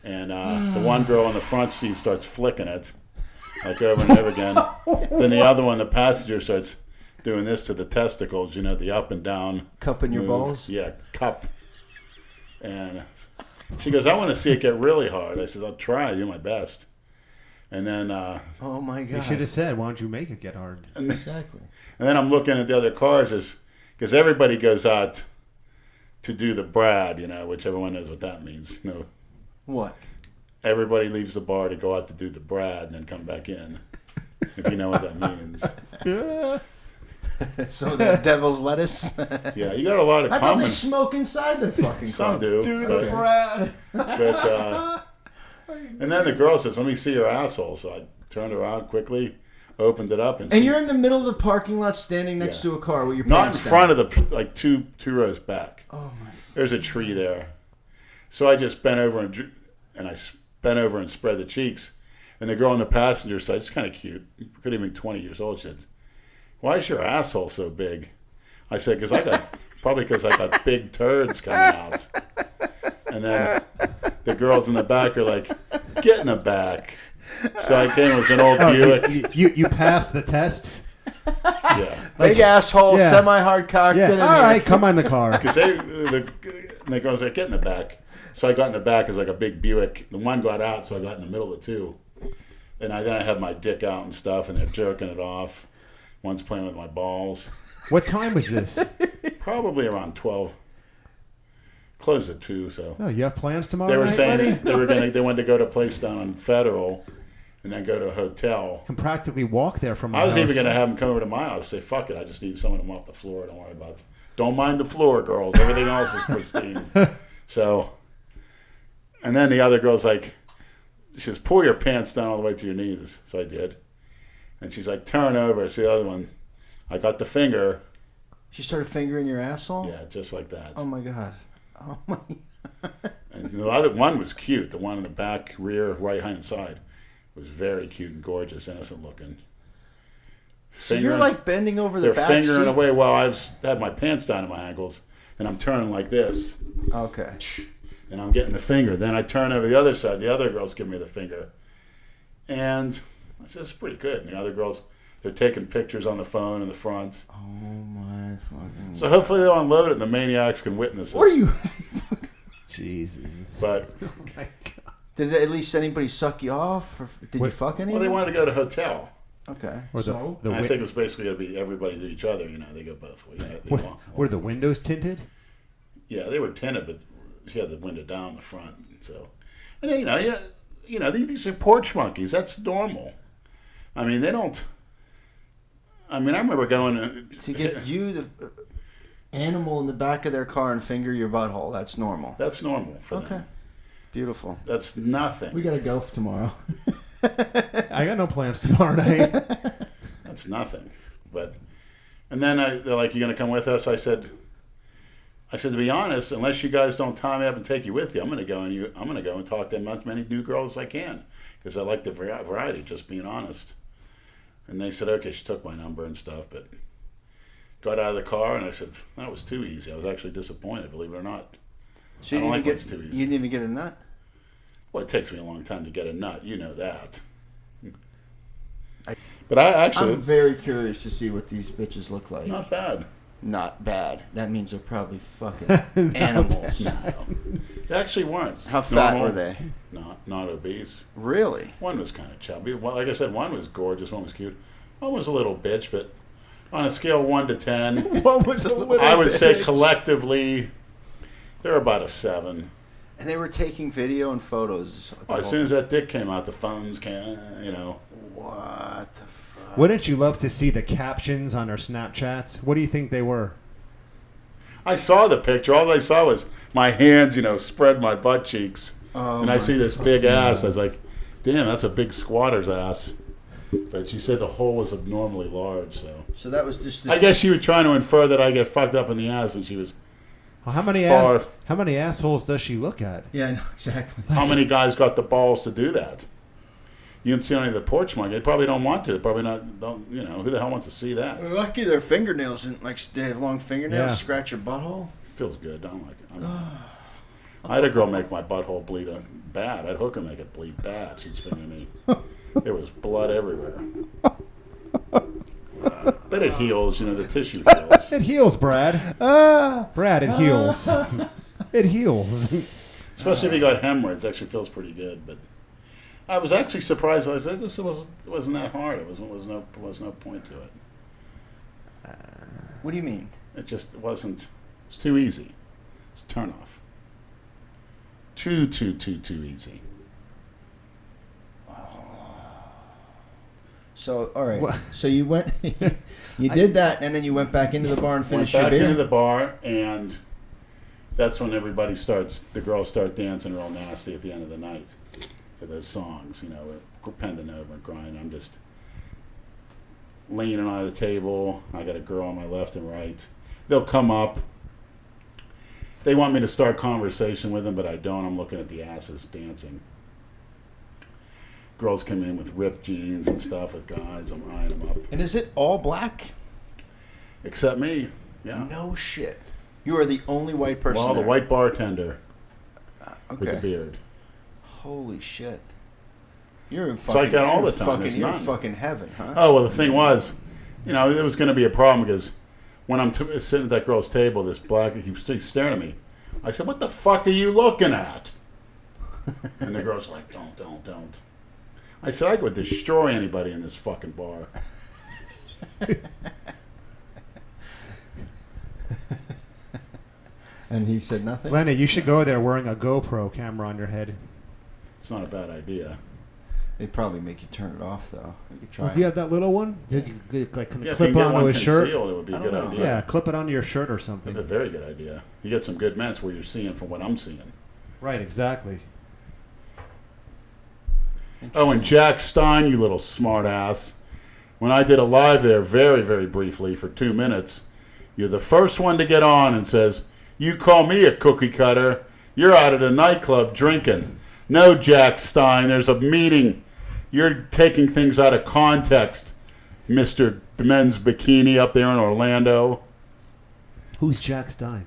And the one girl in the front seat starts flicking it, like over and over again. Then the other one, the passenger, starts doing this to the testicles, you know, the up and down. Cupping your move. balls? Yeah, cup. And she goes, I want to see it get really hard. I says, I'll try, do my best. And then Oh my You god. should have said, why don't you make it get hard? Exactly. and then I'm looking at the other cars because everybody goes out to do the Brad, you know, which everyone knows what that means. No, What? everybody leaves the bar to go out to do the Brad and then come back in, if you know what that means. So the devil's lettuce? Yeah, you got a lot of I thought they common. smoke inside the fucking Some club. do. Do but- the Brad. But and then the girl says, "Let me see your asshole." So I turned around quickly, opened it up, And you're in the middle of the parking lot standing next Yeah. to a car with your not in pants front down. of the like two rows back. Oh my. There's a tree there, so I just bent over and spread the cheeks. And the girl on the passenger side, it's kind of cute. Could even be 20 years old. She said, "Why is your asshole so big?" I said, because I got big turds coming out. And then the girls in the back are like, "Get in the back." So I came. It was an old Buick. You passed the test? Yeah, Big asshole, Yeah. semi-hard cock. Yeah. Get in All here. right, come on the car. because the girls are like, "Get in the back." So I got in the back as like a big Buick. The one got out, so I got in the middle of the two. And then I had my dick out and stuff, and they're jerking it off. One's playing with my balls. What time was this? Probably around 12. Closed at 2, so. Oh, you have plans tomorrow They were night, saying buddy? they wanted to go to a place down on Federal and then go to a hotel. Can practically walk there from my I was even house. going to have them come over to my house and say, fuck it, I just need someone to mop the floor. Don't worry about it. Don't mind the floor, girls. Everything else is pristine. So, and then the other girl's like, she says, pull your pants down all the way to your knees. So I did. And she's like, turn over. See the other one. I got the finger. She started fingering your asshole? Yeah, just like that. Oh my god. Oh my. And the other one was cute. The one in the back, rear, right-hand side was very cute and gorgeous, innocent looking. So you're like bending over the They're back fingering seat? away while I had my pants down to my ankles, and I'm turning like this, Okay. and I'm getting the finger. Then I turn over the other side. The other girls give me the finger, and I said, "It's pretty good." And the other girls, they're taking pictures on the phone in the front. Oh my fucking. So hopefully they'll unload it, and the maniacs can witness it. What are you? Jesus. But Did at least anybody suck you off? Or did you fuck anyone? well, they wanted to go to hotel. Okay. Or the, So? the I wi- think it was basically going to be everybody to each other. You know, they go both ways. were the windows tinted? Yeah, they were tinted, but she had the window down the front. So, and you know, these are porch monkeys. That's normal. I mean, they don't. I mean, I remember going To get you, the animal in the back of their car, and finger your butthole. That's normal. That's normal for Okay. them. Beautiful. That's nothing. We gotta go for tomorrow. I got no plans tomorrow night. That's nothing. But, and then they're like, "You gonna come with us?" I said, to be honest, unless you guys don't tie me up and take you with you, I'm gonna go and talk to as many new girls as I can, because I like the variety. Just being honest. And they said, okay. She took my number and stuff, but got out of the car, and I said, that was too easy. I was actually disappointed, believe it or not. So I don't like get, what's too easy. You didn't even get a nut? Well, it takes me a long time to get a nut. You know that. But I actually... I'm very curious to see what these bitches look like. Not bad. Not bad. That means they're probably fucking animals. No. They actually weren't. How fat Normal, were they? Not obese. Really? One was kind of chubby. Well, like I said, one was gorgeous. One was cute. One was a little bitch, but on a scale of 1 to 10, What was a little I would say bitch? collectively, they're about a 7. And they were taking video and photos. As soon as that dick came out, the phones came, What the fuck? Wouldn't you love to see the captions on their Snapchats? What do you think they were? I saw the picture. All I saw was my hands, spread my butt cheeks. Oh, and I my see this big ass. I was like, damn, that's a big squatter's ass. But she said the hole was abnormally large, so. So that was just... I guess she was trying to infer that I get fucked up in the ass, and she was... Well, how many assholes does she look at? Yeah, I know, exactly. How many guys got the balls to do that? You can see any of the porch monkey. They probably don't want to. They probably who the hell wants to see that? They're lucky their fingernails and they have long fingernails. Yeah. Scratch your butthole. Feels good. I don't like it. I had a girl make my butthole bleed bad. I'd hook her, make it bleed bad. She's fingering me. There was blood everywhere. But it heals. The tissue heals. It heals, Brad. Brad, it heals. It heals. Especially if you got hemorrhoids. It actually feels pretty good. But I was actually surprised. I said, this wasn't that hard. It was no point to it. What do you mean? It just wasn't. It's too easy. It's a turn off. Too easy. So, all right. What? So you went, you did that, and then you went back into the bar and Went finished your back beer? into the bar, and that's when the girls start dancing real nasty at the end of the night to those songs, we're bending over and grinding. I'm just leaning on the table. I got a girl on my left and right. They'll come up. They want me to start conversation with them, but I don't. I'm looking at the asses dancing. Girls come in with ripped jeans and stuff with guys. I'm eyeing them up. And is it all black? Except me. Yeah. No shit. You are the only white person Well, the there. white bartender with Okay. the beard. Holy shit. You're in It's fucking, like that all you're the time. fucking, There's you're in none. fucking heaven, huh? Oh, well, the thing was, there was going to be a problem because when I'm sitting at that girl's table, this black, he keeps staring at me. I said, what the fuck are you looking at? And the girl's like, don't. I said, I would destroy anybody in this fucking bar. And he said nothing? Lenny, you should go there wearing a GoPro camera on your head. It's not a bad idea. They'd probably make you turn it off, though. You could try Do you have that little one? Did you Yeah, if you clip can get onto one his shirt? concealed, it would be a I good don't know. idea. Yeah, clip it onto your shirt or It's a something. very good idea. You get some good ments where you're seeing from what I'm seeing. Right, exactly. Oh, and Jack Stein, you little smart ass. When I did a live there very, very briefly for 2 minutes, you're the first one to get on and says, you call me a cookie cutter, you're out at a nightclub drinking. No, Jack Stein, there's a meeting. You're taking things out of context, Mr. Men's Bikini up there in Orlando. Who's Jack Stein?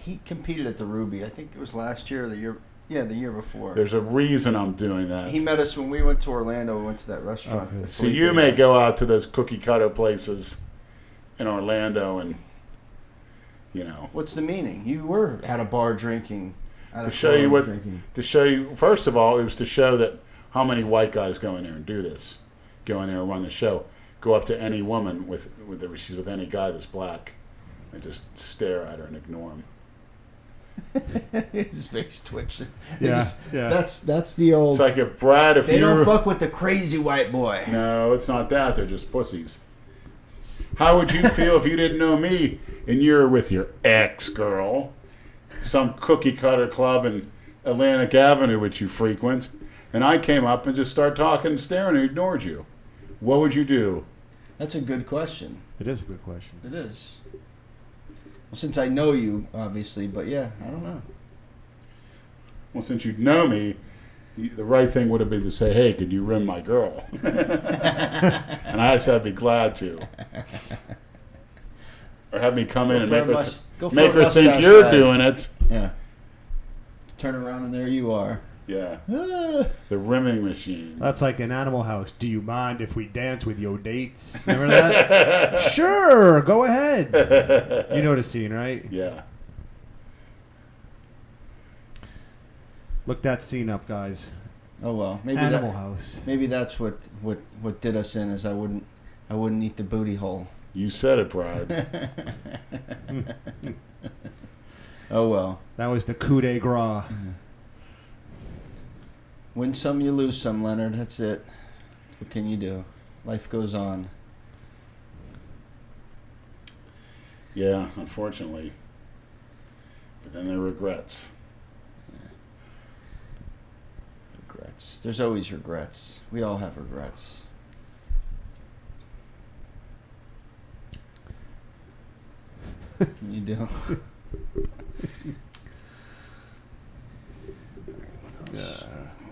He competed at the Ruby. I think it was last year or the year. Yeah, the year before. There's a reason I'm doing that. He met us when we went to Orlando. We went to that restaurant. Okay. So you may go out to those cookie cutter places in Orlando and, What's the meaning? You were at a bar drinking. to show you, first of all, it was to show that how many white guys go in there and do this. Go in there and run the show. Go up to any woman she's with any guy that's black and just stare at her and ignore him. His face twitching. Yeah. That's the old. It's like if Brad, if they you don't fuck with the crazy white boy. No, it's not that. They're just pussies. How would you feel if you didn't know me and you're with your ex-girl, some cookie cutter club in Atlantic Avenue which you frequent, and I came up and just started talking and staring and ignored you? What would you do? That's a good question. It is a good question. It is. Well, since I know you, obviously, but yeah, I don't know. Well, since you know me, the right thing would have been to say, hey, could you rim my girl? And I said I'd be glad to. Or have me come in and make her think you're doing it. Yeah. Turn around and there you are. Yeah. The rimming machine. That's like an Animal House. Do you mind if we dance with your dates? Remember that? Sure, go ahead. You know the scene, right? Yeah. Look that scene up, guys. Oh well, maybe Animal House. Maybe that's what did us in is I wouldn't eat the booty hole. You said it, Brad. Oh well. That was the coup de grace. Win some, you lose some, Leonard. That's it. What can you do? Life goes on. Yeah, unfortunately. But then there are regrets. Regrets. There's always regrets. We all have regrets. What can you do?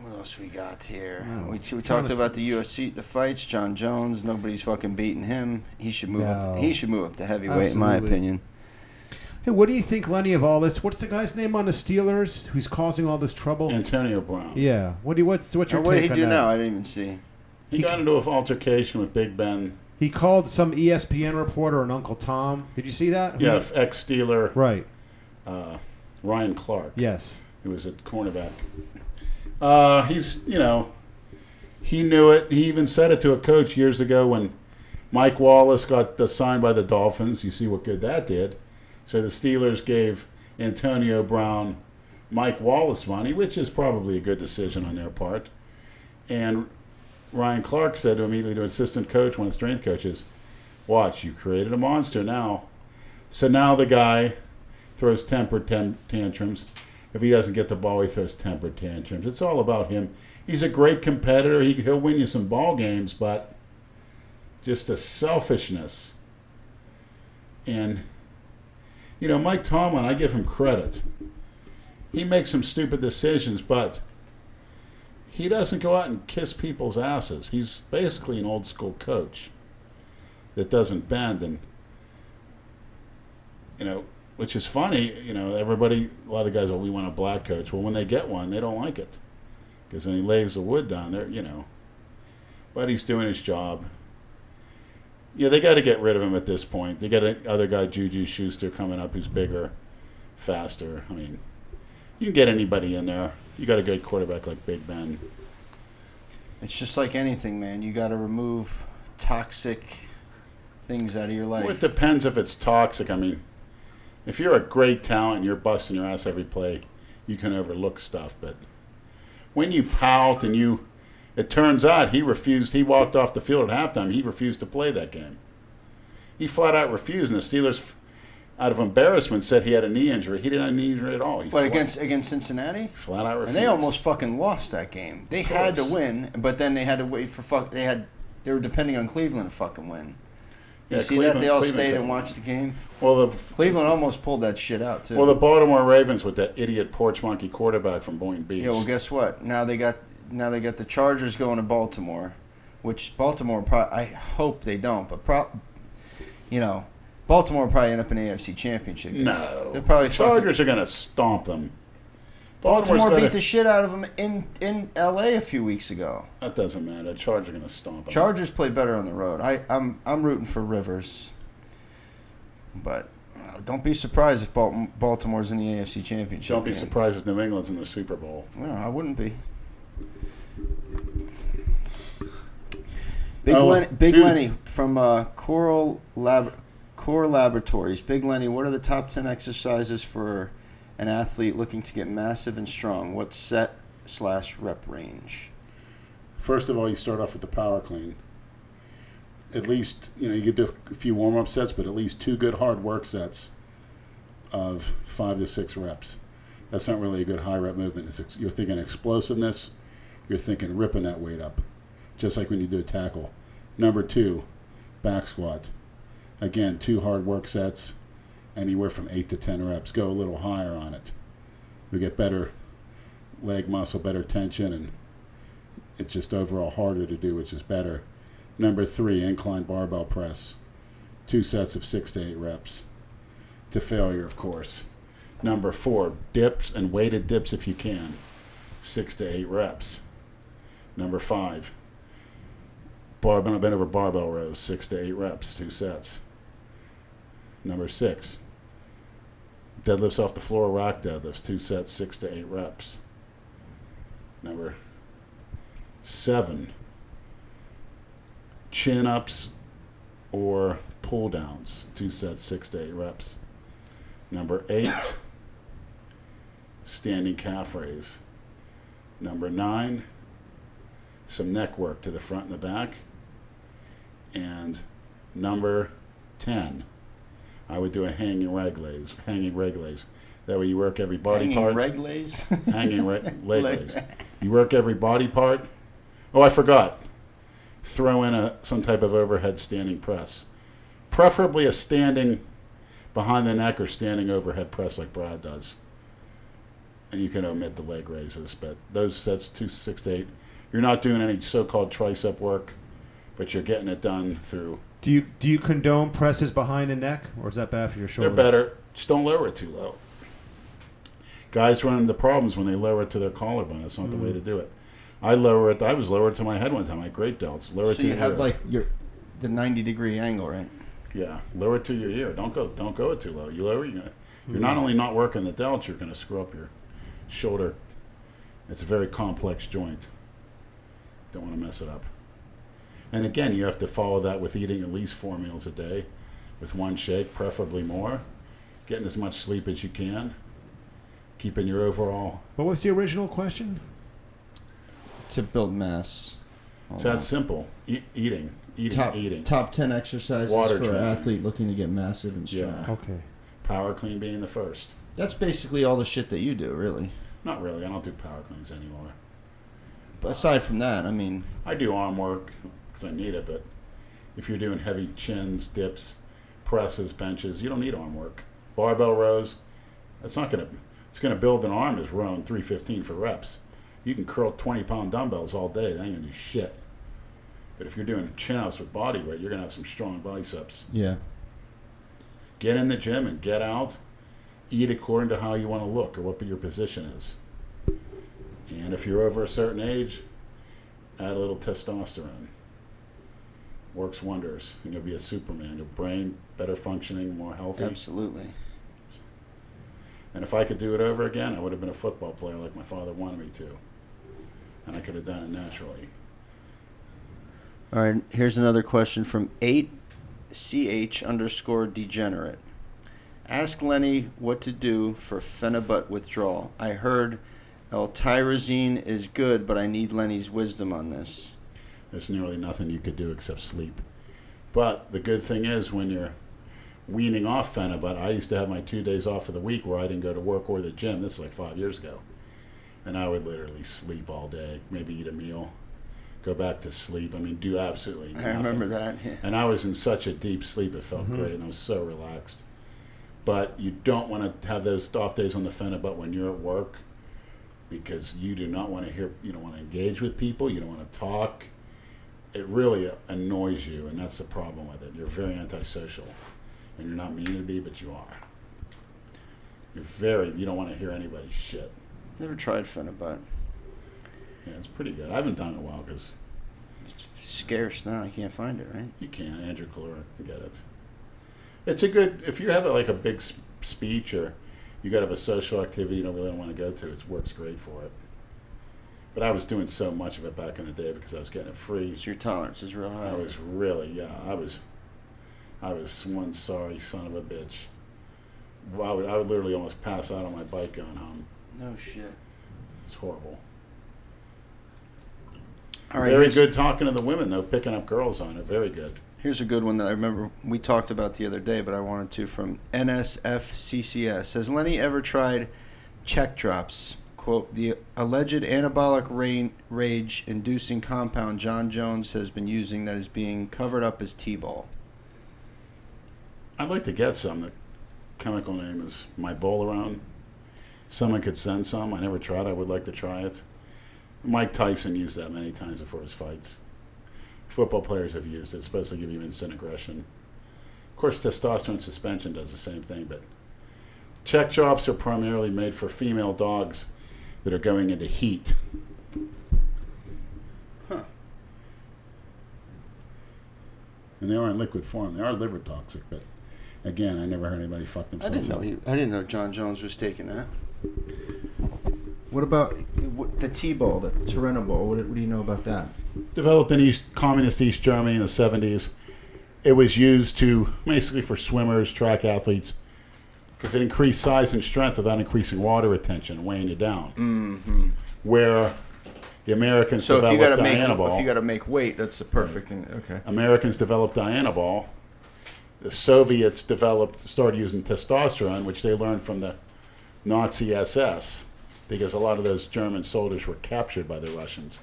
What else we got here? We talked about the UFC, the fights. John Jones. Nobody's fucking beating him. He should move up. He should move up to heavyweight, in my opinion. Hey, what do you think, Lenny, of all this? What's the guy's name on the Steelers who's causing all this trouble? Antonio Brown. Yeah. What's your take on that? What did he do now? I didn't even see. He got into an altercation with Big Ben. He called some ESPN reporter an Uncle Tom. Did you see that? Yeah, ex-Steeler. Right. Ryan Clark. Yes. He was at cornerback. He knew it. He even said it to a coach years ago when Mike Wallace got signed by the Dolphins. You see what good that did. So the Steelers gave Antonio Brown Mike Wallace money, which is probably a good decision on their part. And Ryan Clark said immediately to assistant coach, one of the strength coaches, watch, you created a monster now. So now the guy throws temper tantrums. If he doesn't get the ball, he throws temper tantrums. It's all about him. He's a great competitor. He'll win you some ball games, but just a selfishness. And, Mike Tomlin, I give him credit. He makes some stupid decisions, but he doesn't go out and kiss people's asses. He's basically an old school coach that doesn't bend. And, which is funny, everybody, a lot of guys, we want a black coach. Well, when they get one, they don't like it. Because then he lays the wood down there, But he's doing his job. Yeah, they got to get rid of him at this point. They got another guy, Juju Schuster, coming up who's bigger, faster. I mean, you can get anybody in there. You got a good quarterback like Big Ben. It's just like anything, man. You got to remove toxic things out of your life. Well, it depends if it's toxic. I mean, if you're a great talent and you're busting your ass every play, you can overlook stuff. But when you pout and it turns out he walked off the field at halftime. He refused to play that game. He flat out refused, and the Steelers, out of embarrassment, said he had a knee injury. He didn't have a knee injury at all. But against Cincinnati? Flat out refused. And they almost fucking lost that game. They had to win, but then they had to wait for they were depending on Cleveland to fucking win. You see that? They all stayed and watched the game. Well, Cleveland almost pulled that shit out, too. Well, the Baltimore Ravens with that idiot porch monkey quarterback from Boynton Beach. Yeah, well, guess what? Now they got the Chargers going to Baltimore, which Baltimore I hope they don't, but Baltimore will probably end up in the AFC Championship game. No. They're probably Chargers are going to stomp them. Baltimore Baltimore's beat the shit out of them in L.A. a few weeks ago. That doesn't matter. Chargers are going to stomp them. Chargers play better on the road. I'm rooting for Rivers, but don't be surprised if Baltimore's in the AFC Championship. Don't be game. surprised if New England's in the Super Bowl. No, I wouldn't be. Big Lenny from Core Laboratories. Big Lenny, what are the top 10 exercises for an athlete looking to get massive and strong? What set/rep range? First of all, you start off with the power clean. At least, you could do a few warm-up sets, but at least 2 good hard work sets of 5 to 6 reps. That's not really a good high rep movement. You're thinking explosiveness. You're thinking ripping that weight up, just like when you do a tackle. Number 2, back squat. Again, 2 hard work sets, anywhere from 8 to 10 reps. Go a little higher on it. We get better leg muscle, better tension, and it's just overall harder to do, which is better. Number 3, incline barbell press. 2 sets of 6 to 8 reps. To failure, of course. Number 4, dips and weighted dips if you can. 6 to 8 reps. Number 5, bent over barbell rows. 6 to 8 reps, 2 sets. Number 6, deadlifts off the floor, rack deadlifts. 2 sets, 6 to 8 reps. Number 7, chin-ups or pull-downs. 2 sets, 6 to 8 reps. Number 8, standing calf raise. Number 9, some neck work to the front and the back. And number 10, I would do a hanging leg lays. That way you work every body part. Leg lays? Hanging leg lays. You work every body part. Oh, I forgot. Throw in some type of overhead standing press. Preferably a standing behind the neck or standing overhead press like Brad does. And you can omit the leg raises, but those sets 2, 6 to 8. You're not doing any so-called tricep work, but you're getting it done through. Do you condone presses behind the neck, or is that bad for your shoulders? They're better. Just don't lower it too low. Guys run into problems when they lower it to their collarbone. That's not the way to do it. I was lowered to my head one time. I had great delts. Lower it to So you your have ear. the 90-degree angle, right? Yeah, lower it to your ear. Don't go it too low. You lower, you're not only not working the delts, you're going to screw up your shoulder. It's a very complex joint. Don't want to mess it up. And again, you have to follow that with eating at least 4 meals a day with 1 shake, preferably more. Getting as much sleep as you can. Keeping your overall... What was the original question? To build mass. It's that simple. Eating. Top 10 exercises Water for an drinking. athlete looking to get massive and strong. Yeah. Okay. Power clean being the first. That's basically all the shit that you do, really. Not really. I don't do power cleans anymore. But aside from that, I mean... I do arm work because I need it, but if you're doing heavy chins, dips, presses, benches, you don't need arm work. Barbell rows, it's going to build an arm as rowing 315 for reps. You can curl 20-pound dumbbells all day. They ain't going to do shit. But if you're doing chin-ups with body weight, you're going to have some strong biceps. Yeah. Get in the gym and get out. Eat according to how you want to look or what your position is. And if you're over a certain age, add a little testosterone. Works wonders. And you'll be a Superman. Your brain better functioning, more healthy. Absolutely. And if I could do it over again, I would have been a football player like my father wanted me to. And I could have done it naturally. All right, here's another question from 8ch_degenerate. Ask Lenny what to do for phenibut withdrawal. I heard L-tyrosine is good, but I need Lenny's wisdom on this. There's nearly nothing you could do except sleep. But the good thing is when you're weaning off phenibut, I used to have my 2 days off of the week where I didn't go to work or the gym. This is like 5 years ago. And I would literally sleep all day, maybe eat a meal, go back to sleep. I mean, do absolutely nothing. I remember that. Yeah. And I was in such a deep sleep, it felt great, and I was so relaxed. But you don't want to have those off days on the phenibut when you're at work because you do not want to you don't want to engage with people, you don't want to talk. It really annoys you, and that's the problem with it. You're very antisocial. And you're not meaning to be, but you are. You don't want to hear anybody's shit. Never tried Phenibut. Yeah, it's pretty good. I haven't done it in a while because It's scarce now. You can't find it, right? you can. Andrew Calora can get it. It's a good, if you have like a big speech or you got to have a social activity you don't really want to go to, it works great for it. But I was doing so much of it back in the day because I was getting it free. So your tolerance is real high. I was really, I was one sorry son of a bitch. Well, I would literally almost pass out on my bike going home. No shit. It's horrible. All right, Very good talking to the women, though, picking up girls on it. Very good. Here's a good one that I remember we talked about the other day, but I wanted to, from NSFCCS. Has Lenny ever tried check drops? Quote, the alleged anabolic rage-inducing compound John Jones has been using that is being covered up as T-ball. I'd like to get some. The chemical name is my Bolaround. Someone could send some. I never tried. I would like to try it. Mike Tyson used that many times before his fights. Football players have used it. It's supposed to give you instant aggression. Of course, testosterone suspension does the same thing, but check drops are primarily made for female dogs that are going into heat. Huh. And they are in liquid form. They are liver toxic, but again, I never heard anybody fuck I themselves up. didn't know John Jones was taking that. What about the T-ball, the Turinabol? What do you know about that? Developed in communist East Germany in the 70s. It was used basically for swimmers, track athletes, because it increased size and strength without increasing water retention and weighing you down. Mm-hmm. Where the Americans developed Dianabol. If you got to make weight, that's the perfect thing. Okay. Americans developed Dianabol. The Soviets started using testosterone, which they learned from the Nazi SS, because a lot of those German soldiers were captured by the Russians,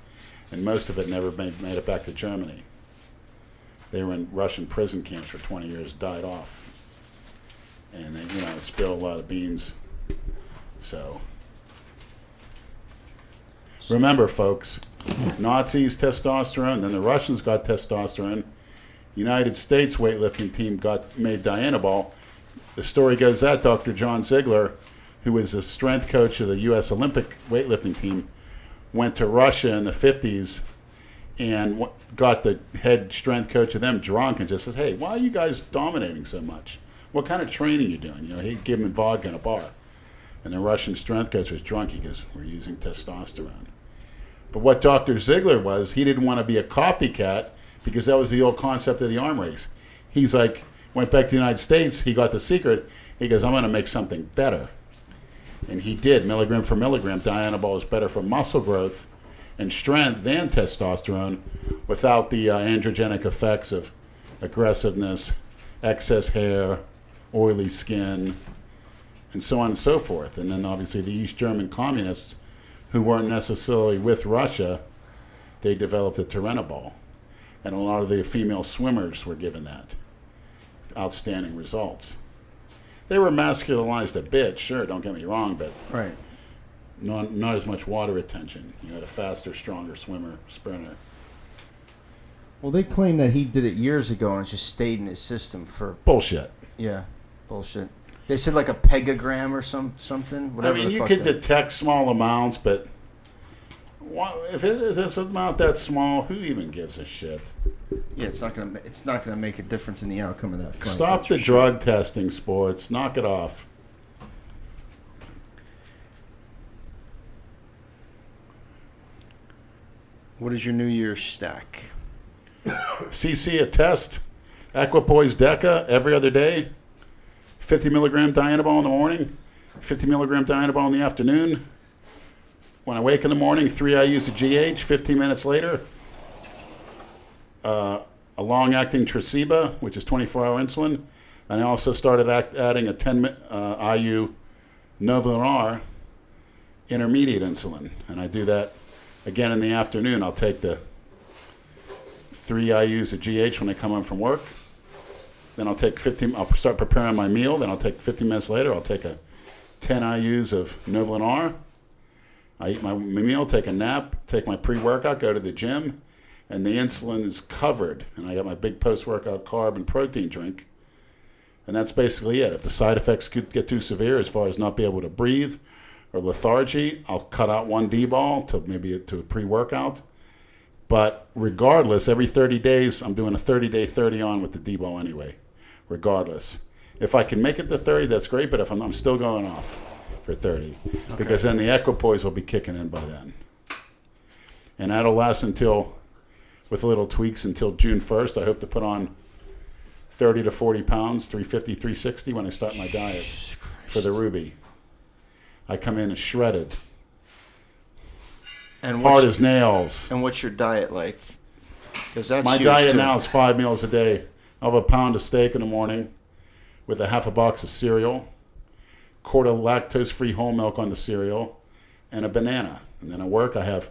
and most of it never made it back to Germany. They were in Russian prison camps for 20 years, died off. And they, spilled a lot of beans. So, remember, folks, Nazis, testosterone, then the Russians got testosterone. United States weightlifting team made Dianabol. The story goes that Dr. John Ziegler, who was the strength coach of the U.S. Olympic weightlifting team, went to Russia in the 50s and got the head strength coach of them drunk and just says, hey, why are you guys dominating so much? What kind of training are you doing? He'd give him vodka in a bar. And the Russian strength coach was drunk. He goes, we're using testosterone. But what Dr. Ziegler was, he didn't want to be a copycat because that was the old concept of the arm race. He's like, went back to the United States, he got the secret. He goes, I'm going to make something better. And he did, milligram for milligram. Dianabol is better for muscle growth and strength than testosterone without the androgenic effects of aggressiveness, excess hair, oily skin, and so on and so forth. And then obviously the East German communists, who weren't necessarily with Russia, they developed the Turinabol. And a lot of the female swimmers were given that. Outstanding results. They were masculinized a bit, sure, don't get me wrong, but Right. not as much water retention. The faster, stronger sprinter. Well, they claim that he did it years ago and it just stayed in his system for... Bullshit. Yeah, bullshit. They said like a pegagram or something. Whatever. I mean, the you fuck could that- detect small amounts, but if it's an amount that small, who even gives a shit? Yeah, it's not gonna make a difference in the outcome of that fight. Stop that's the for sure. drug testing, sports. Knock it off. What is your New Year's stack? CC a test. Equipoise Deca every other day. 50 milligram Dianabol in the morning. 50 milligram Dianabol in the afternoon. When I wake in the morning, 3 IUs of GH. 15 minutes later, a long-acting Tresiba, which is 24-hour insulin. And I also started adding a 10 IU Novalar intermediate insulin. And I do that again in the afternoon. I'll take the 3 IUs of GH when I come home from work. Then I'll start preparing my meal. Then I'll take 15 minutes later, I'll take 10 IUs of Novalin R. I eat my meal, take a nap, take my pre-workout, go to the gym, and the insulin is covered. And I got my big post-workout carb and protein drink. And that's basically it. If the side effects get too severe as far as not being able to breathe or lethargy, I'll cut out one D-ball to a pre-workout. But regardless, every 30 days, I'm doing a 30-day 30 on with the D-ball anyway, regardless. If I can make it to 30, that's great, but if I'm still going off for 30, because then the equipoise will be kicking in by then. And that'll last until, with little tweaks, until June 1st. I hope to put on 30 to 40 pounds, 350, 360 when I start my diet for the Ruby. I come in shredded. And Hard as nails. And what's your diet like? Because that's my huge diet too. now is 5 meals a day. I'll have a pound of steak in the morning with a half a box of cereal, quarter lactose-free whole milk on the cereal, and a banana. And then at work I have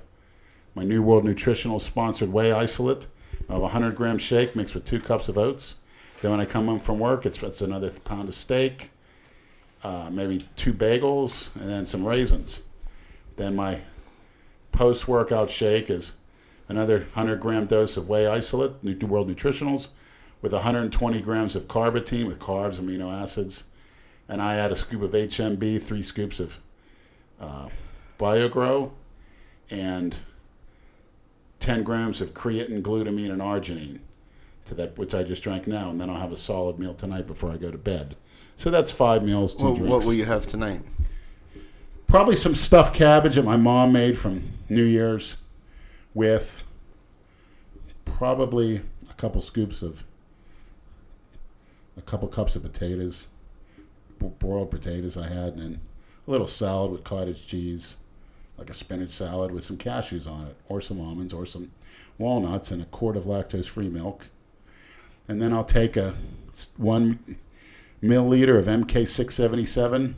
my New World Nutritional sponsored whey isolate. I have a 100-gram shake mixed with 2 cups of oats. Then when I come home from work, it's another pound of steak, maybe 2 bagels, and then some raisins. Then my post-workout shake is another 100-gram dose of whey isolate, New World Nutritionals, with 120 grams of carbatine with carbs, amino acids. And I add a scoop of HMB, 3 scoops of BioGrow, and 10 grams of creatine, glutamine, and arginine to that, which I just drank now. And then I'll have a solid meal tonight before I go to bed. So that's 5 meals, 2 drinks. What will you have tonight? Probably some stuffed cabbage that my mom made from New Year's with probably a couple cups of potatoes, boiled potatoes I had, and then a little salad with cottage cheese, like a spinach salad with some cashews on it, or some almonds, or some walnuts, and a quart of lactose-free milk. And then I'll take 1 milliliter of MK677, and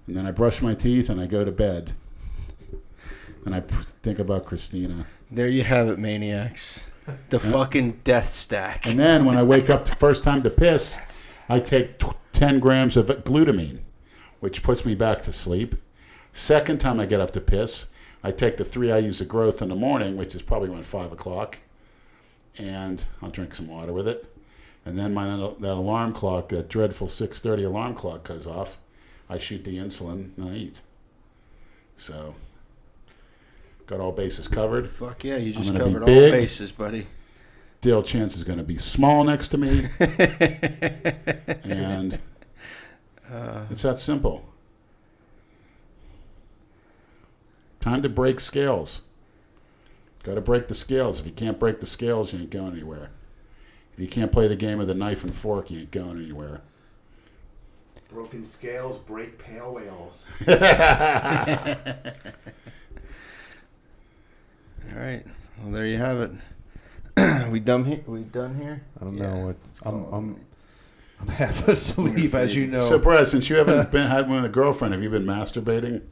then I brush my teeth and I go to bed. And I think about Christina. There you have it, maniacs. The fucking death stack. And then when I wake up the first time to piss, I take 10 grams of glutamine, which puts me back to sleep. Second time I get up to piss, I take the 3 IUs of growth in the morning, which is probably around 5 o'clock, and I'll drink some water with it. And then that alarm clock, that dreadful 6:30 alarm clock goes off. I shoot the insulin and I eat. So, got all bases covered. Fuck yeah, you just I'm gonna covered be all big. bases, buddy. Dale Chance is going to be small next to me. And it's that simple. Time to break scales. Got to break the scales. If you can't break the scales, you ain't going anywhere. If you can't play the game of the knife and fork, you ain't going anywhere. Broken scales break pale whales. All right. Well, there you have it. We done here? I don't know. I'm half asleep, as you know. So, Brad, since you haven't had one with a girlfriend, have you been masturbating?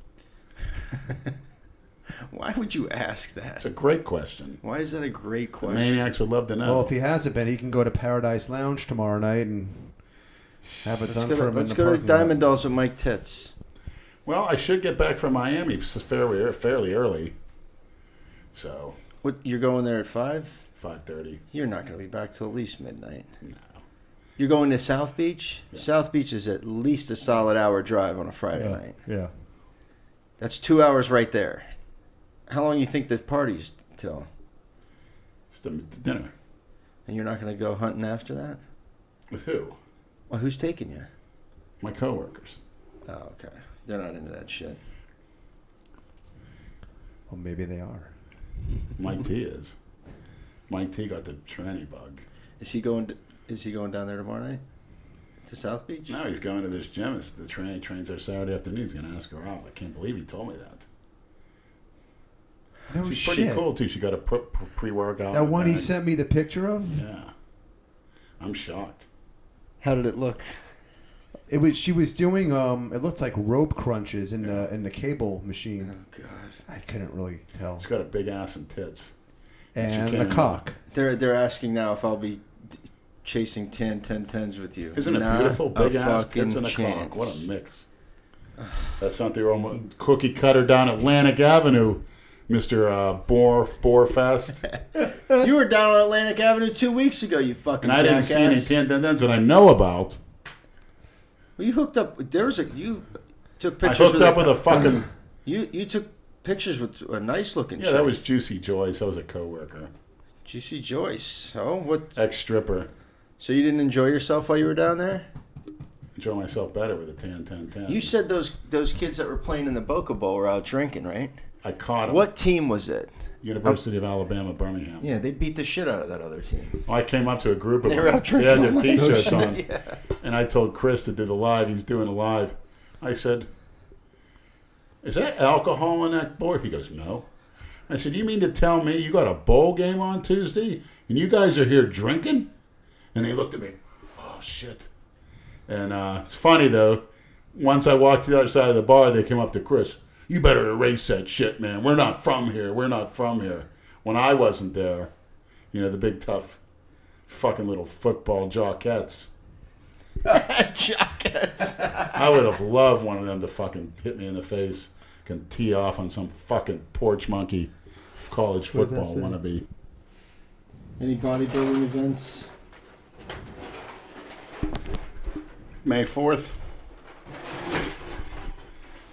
Why would you ask that? It's a great question. Why is that a great The question? maniacs would love to know. Well, if he hasn't been, he can go to Paradise Lounge tomorrow night and have it done for him. Let's in the go to parking lot. Diamond Dolls with Mike Tits. Well, I should get back from Miami fairly early. So, What? You're going there at 5? 5:30. You're not going to be back till at least midnight. No. You're going to South Beach? Yeah. South Beach is at least a solid hour drive on a Friday night. Yeah. That's 2 hours right there. How long you think the party's till? It's the dinner. And you're not going to go hunting after that? With who? Well, who's taking you? My coworkers. Oh, okay. They're not into that shit. Well, maybe they are. Mike T is. Mike T got the tranny bug. Is he going down there tomorrow night? To South Beach? Now he's going to this gym. It's the tranny trains there Saturday afternoon. He's going to ask her out. I can't believe he told me that. No She's shit. pretty cool, too. She got a pre-workout. That one he bag. sent me the picture of? Yeah. I'm shocked. How did it look? It was. She was doing. It looked like rope crunches in the cable machine. Oh, God. I couldn't really tell. She's got a big ass and tits. And She a can't cock. They're asking now if I'll be chasing 10-10s with you. Isn't it Not beautiful? Big a ass, tits, fucking and a chance. cock. What a mix. That's something wrong. Cookie cutter down Atlantic Avenue, Mr. Boarfest. You were down on Atlantic Avenue 2 weeks ago, you fucking And I didn't jackass. see any 10 that I know about. Well, you hooked up. You took I pictures. hooked up with a fucking. You took pictures with a nice looking. Yeah, that was Juicy Joyce. That was a coworker. Juicy Joyce. Oh, what? Ex stripper. So you didn't enjoy yourself while you were down there? Enjoy myself better with a 10-10-10. You said those kids that were playing in the Bokeh Bowl were out drinking, right? I caught them. What team was it? University of Alabama, Birmingham. Yeah, they beat the shit out of that other team. Well, I came up to a group of They were them. out They had their drinking all night. T-shirts on. Yeah. And I told Chris to do the live. He's doing a live. I said, is that alcohol in that board? He goes, no. I said, you mean to tell me you got a bowl game on Tuesday and you guys are here drinking? And they looked at me, oh, shit. And it's funny, though. Once I walked to the other side of the bar, they came up to Chris. You better erase that shit, man. We're not from here. We're not from here. When I wasn't there, the big, tough, fucking little football jockettes. Jockettes. I would have loved one of them to fucking hit me in the face, can tee off on some fucking porch monkey college What does that football say? wannabe. Any bodybuilding events? May 4th,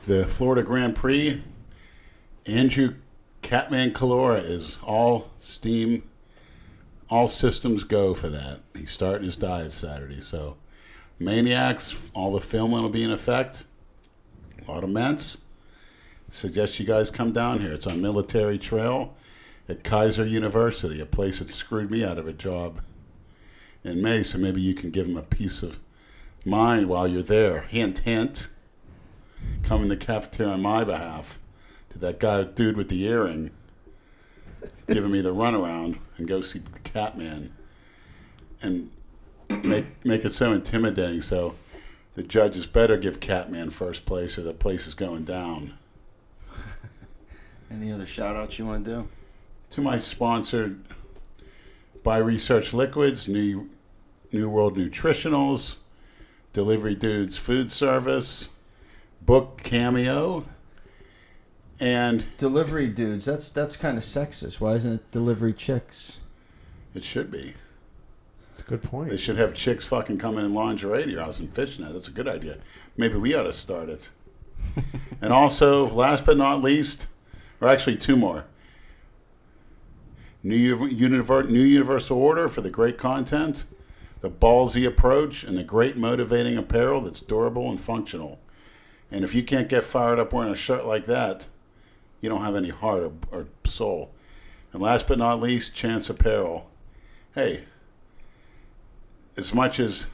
the Florida Grand Prix. Andrew Catman Calora is all steam, all systems go for that. He's starting his diet Saturday. So, Maniacs, all the filming will be in effect. A lot of Mets. Suggest you guys come down here. It's on Military Trail at Kaiser University, a place that screwed me out of a job in May. So maybe you can give them a piece of mind while you're there. Hint, hint. Come in the cafeteria on my behalf to that dude with the earring giving me the runaround and go see the Catman and make it so intimidating. So the judges better give Catman first place or the place is going down. Any other shout outs you want to do? To my sponsored by Research Liquids, New World Nutritionals, Delivery Dudes Food Service, Book Cameo, and Delivery dudes. That's kind of sexist. Why isn't it delivery chicks? it should be. That's a good point. They should have chicks fucking come in lingerie to your house and fishnet. That's a good idea. Maybe we ought to start it. And also, last but not least, or actually two more. New Universal Order for the great content, the ballsy approach, and the great motivating apparel that's durable and functional. And if you can't get fired up wearing a shirt like that, you don't have any heart or soul. And last but not least, Chance Apparel. Hey, as much as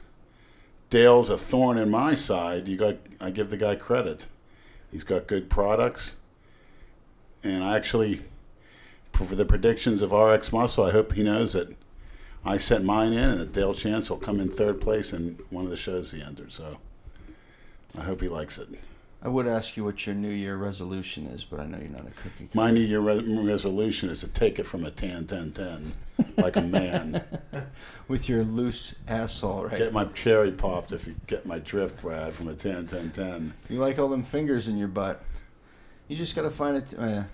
Dale's a thorn in my side, I give the guy credit. He's got good products. And I actually, for the predictions of RX Muscle, I hope he knows that I sent mine in and that Dale Chance will come in third place in one of the shows he entered. So I hope he likes it. I would ask you what your New Year resolution is, but I know you're not a cookie. My New Year resolution is to take it from a 10-10-10 like a man. With your loose asshole, right? Get my cherry popped if you get my drift, Brad, from a 10-10-10. You like all them fingers in your butt. You just got to find it.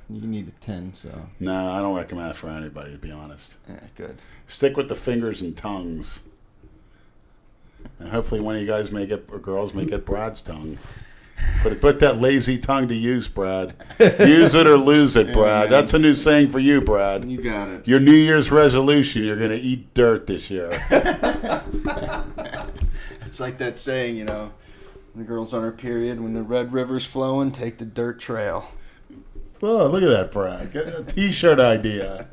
You need a 10, so. No, I don't recommend that for anybody, to be honest. Yeah, good. Stick with the fingers and tongues. And hopefully one of you guys may get, or girls may get Brad's tongue. Put that lazy tongue to use, Brad. Use it or lose it, Brad. Yeah, that's a new saying for you, Brad. You got it. Your New Year's resolution, you're going to eat dirt this year. It's like that saying, when the girl's on her period, when the Red River's flowing, take the dirt trail. Oh, look at that, Brad. Get a T-shirt idea.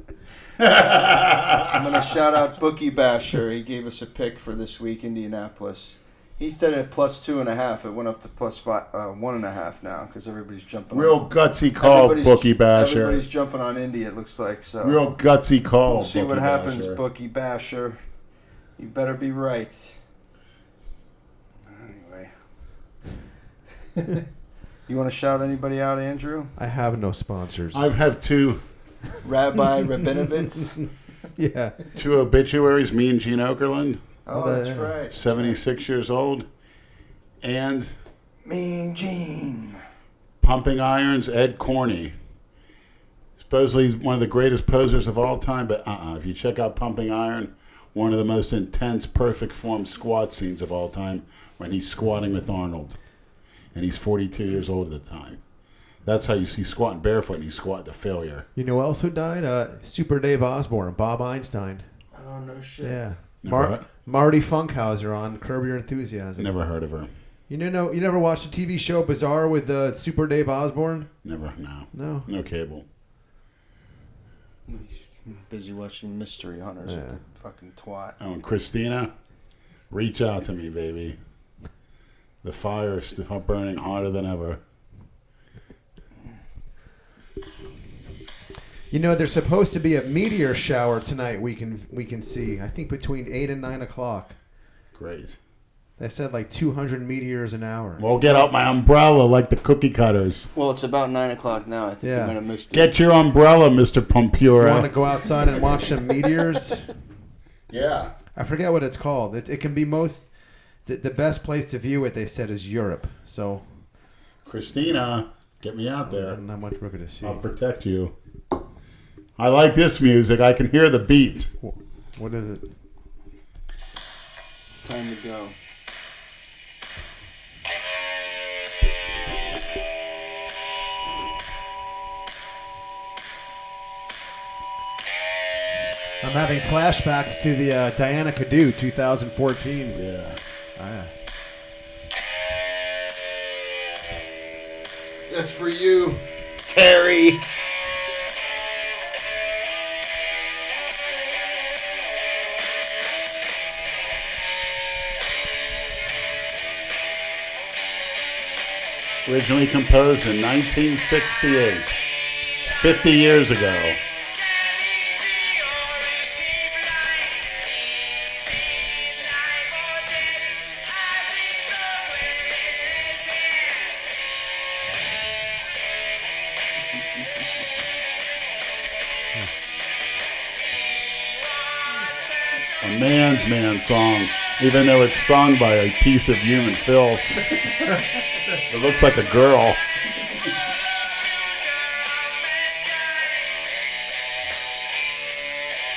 I'm going to shout out Bookie Basher. He gave us a pick for this week, Indianapolis. He said at +2.5. It went up to +1.5 now because everybody's jumping. Real gutsy call, Bookie Basher. Everybody's jumping on Indy, it looks like. So real gutsy call, we'll see Bookie what happens, Basher. Bookie Basher. You better be right. Anyway. You want to shout anybody out, Andrew? I have no sponsors. I have two Rabbi Rabinovitz. Yeah. two obituaries, me and Gene Okerlund. Oh, that's right. 76 years old. And Mean Gene. Pumping Irons, Ed Corney. Supposedly he's one of the greatest posers of all time, but if you check out Pumping Iron, one of the most intense, perfect form squat scenes of all time when he's squatting with Arnold. And he's 42 years old at the time. That's how you see squatting barefoot and you squat to failure. You know who else who died? Super Dave Osborne, Bob Einstein. Oh, no shit. Yeah. Never Marty Funkhauser on Curb Your Enthusiasm. Never heard of her. You never watched the TV show Bizarre with Super Dave Osborne? Never, no. No. No cable. He's busy watching Mystery Hunters with the fucking twat. Oh, and Christina, reach out to me, baby. The fire is still burning hotter than ever. You know, there's supposed to be a meteor shower tonight. We can see. I think between 8 and 9 o'clock. Great. They said like 200 meteors an hour. Well, get out my umbrella like the cookie cutters. Well, it's about 9 o'clock now. I think Yeah. we're going to miss it. Get your umbrella, Mr. You Pompura. want to go outside and watch some meteors? Yeah. I forget what it's called. It can be the best place to view it, they said, is Europe. So Christina, get me out there. not much we're going to see. I'll protect you. I like this music. I can hear the beat. What is it? Time to go. I'm having flashbacks to the Diana Cadu 2014. Yeah. That's for you, Terry. Originally composed in 1968, 50 years ago. A man's man song, even though it's sung by a piece of human filth. It looks like a girl.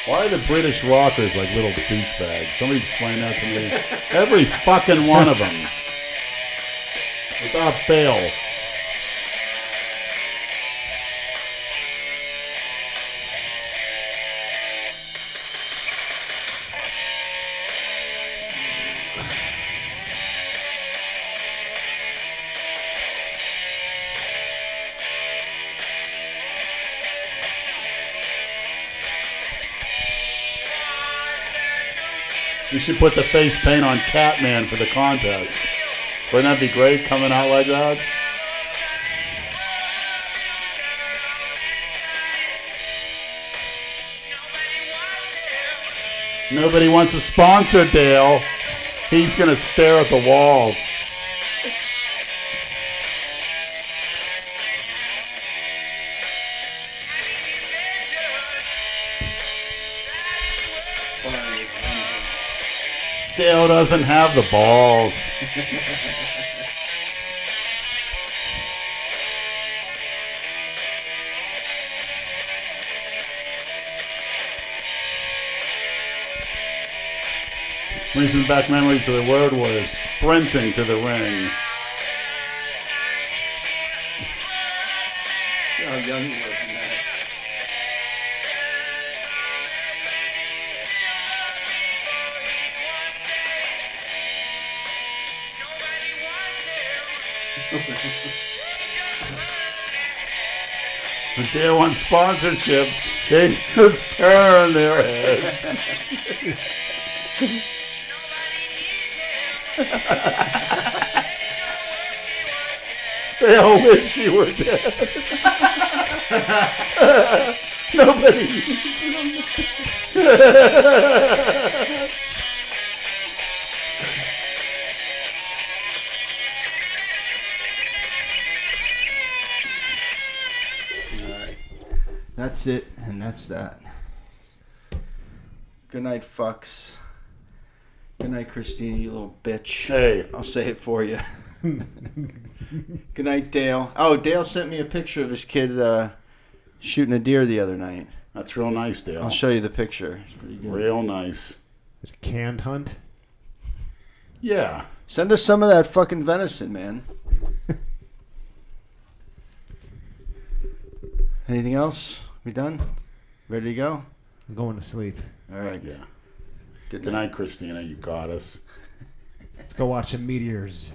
Why are the British rockers like little douchebags? Somebody explain that to me. Every fucking one of them. Without fail. You should put the face paint on Catman for the contest. Wouldn't that be great, coming out like that? Nobody wants a sponsor, Dale. He's going to stare at the walls. Dale doesn't have the balls. Brings me back memories of the Road Warriors sprinting to the ring. How young he was in that. When Dale wants sponsorship, they just turn their heads. They all wish he were dead. Nobody needs him. Alright. That's it, and that's that. Good night, fucks. Good night, Christina, you little bitch. Hey. I'll say it for you. Good night, Dale. Oh, Dale sent me a picture of his kid shooting a deer the other night. That's real nice, Dale. I'll show you the picture. It's pretty good. Real nice. Canned hunt. Yeah. Send us some of that fucking venison, man. Anything else? We done? Ready to go? I'm going to sleep. All right. Yeah. Good Good night. night, Christina. You got us. Let's go watch some meteors.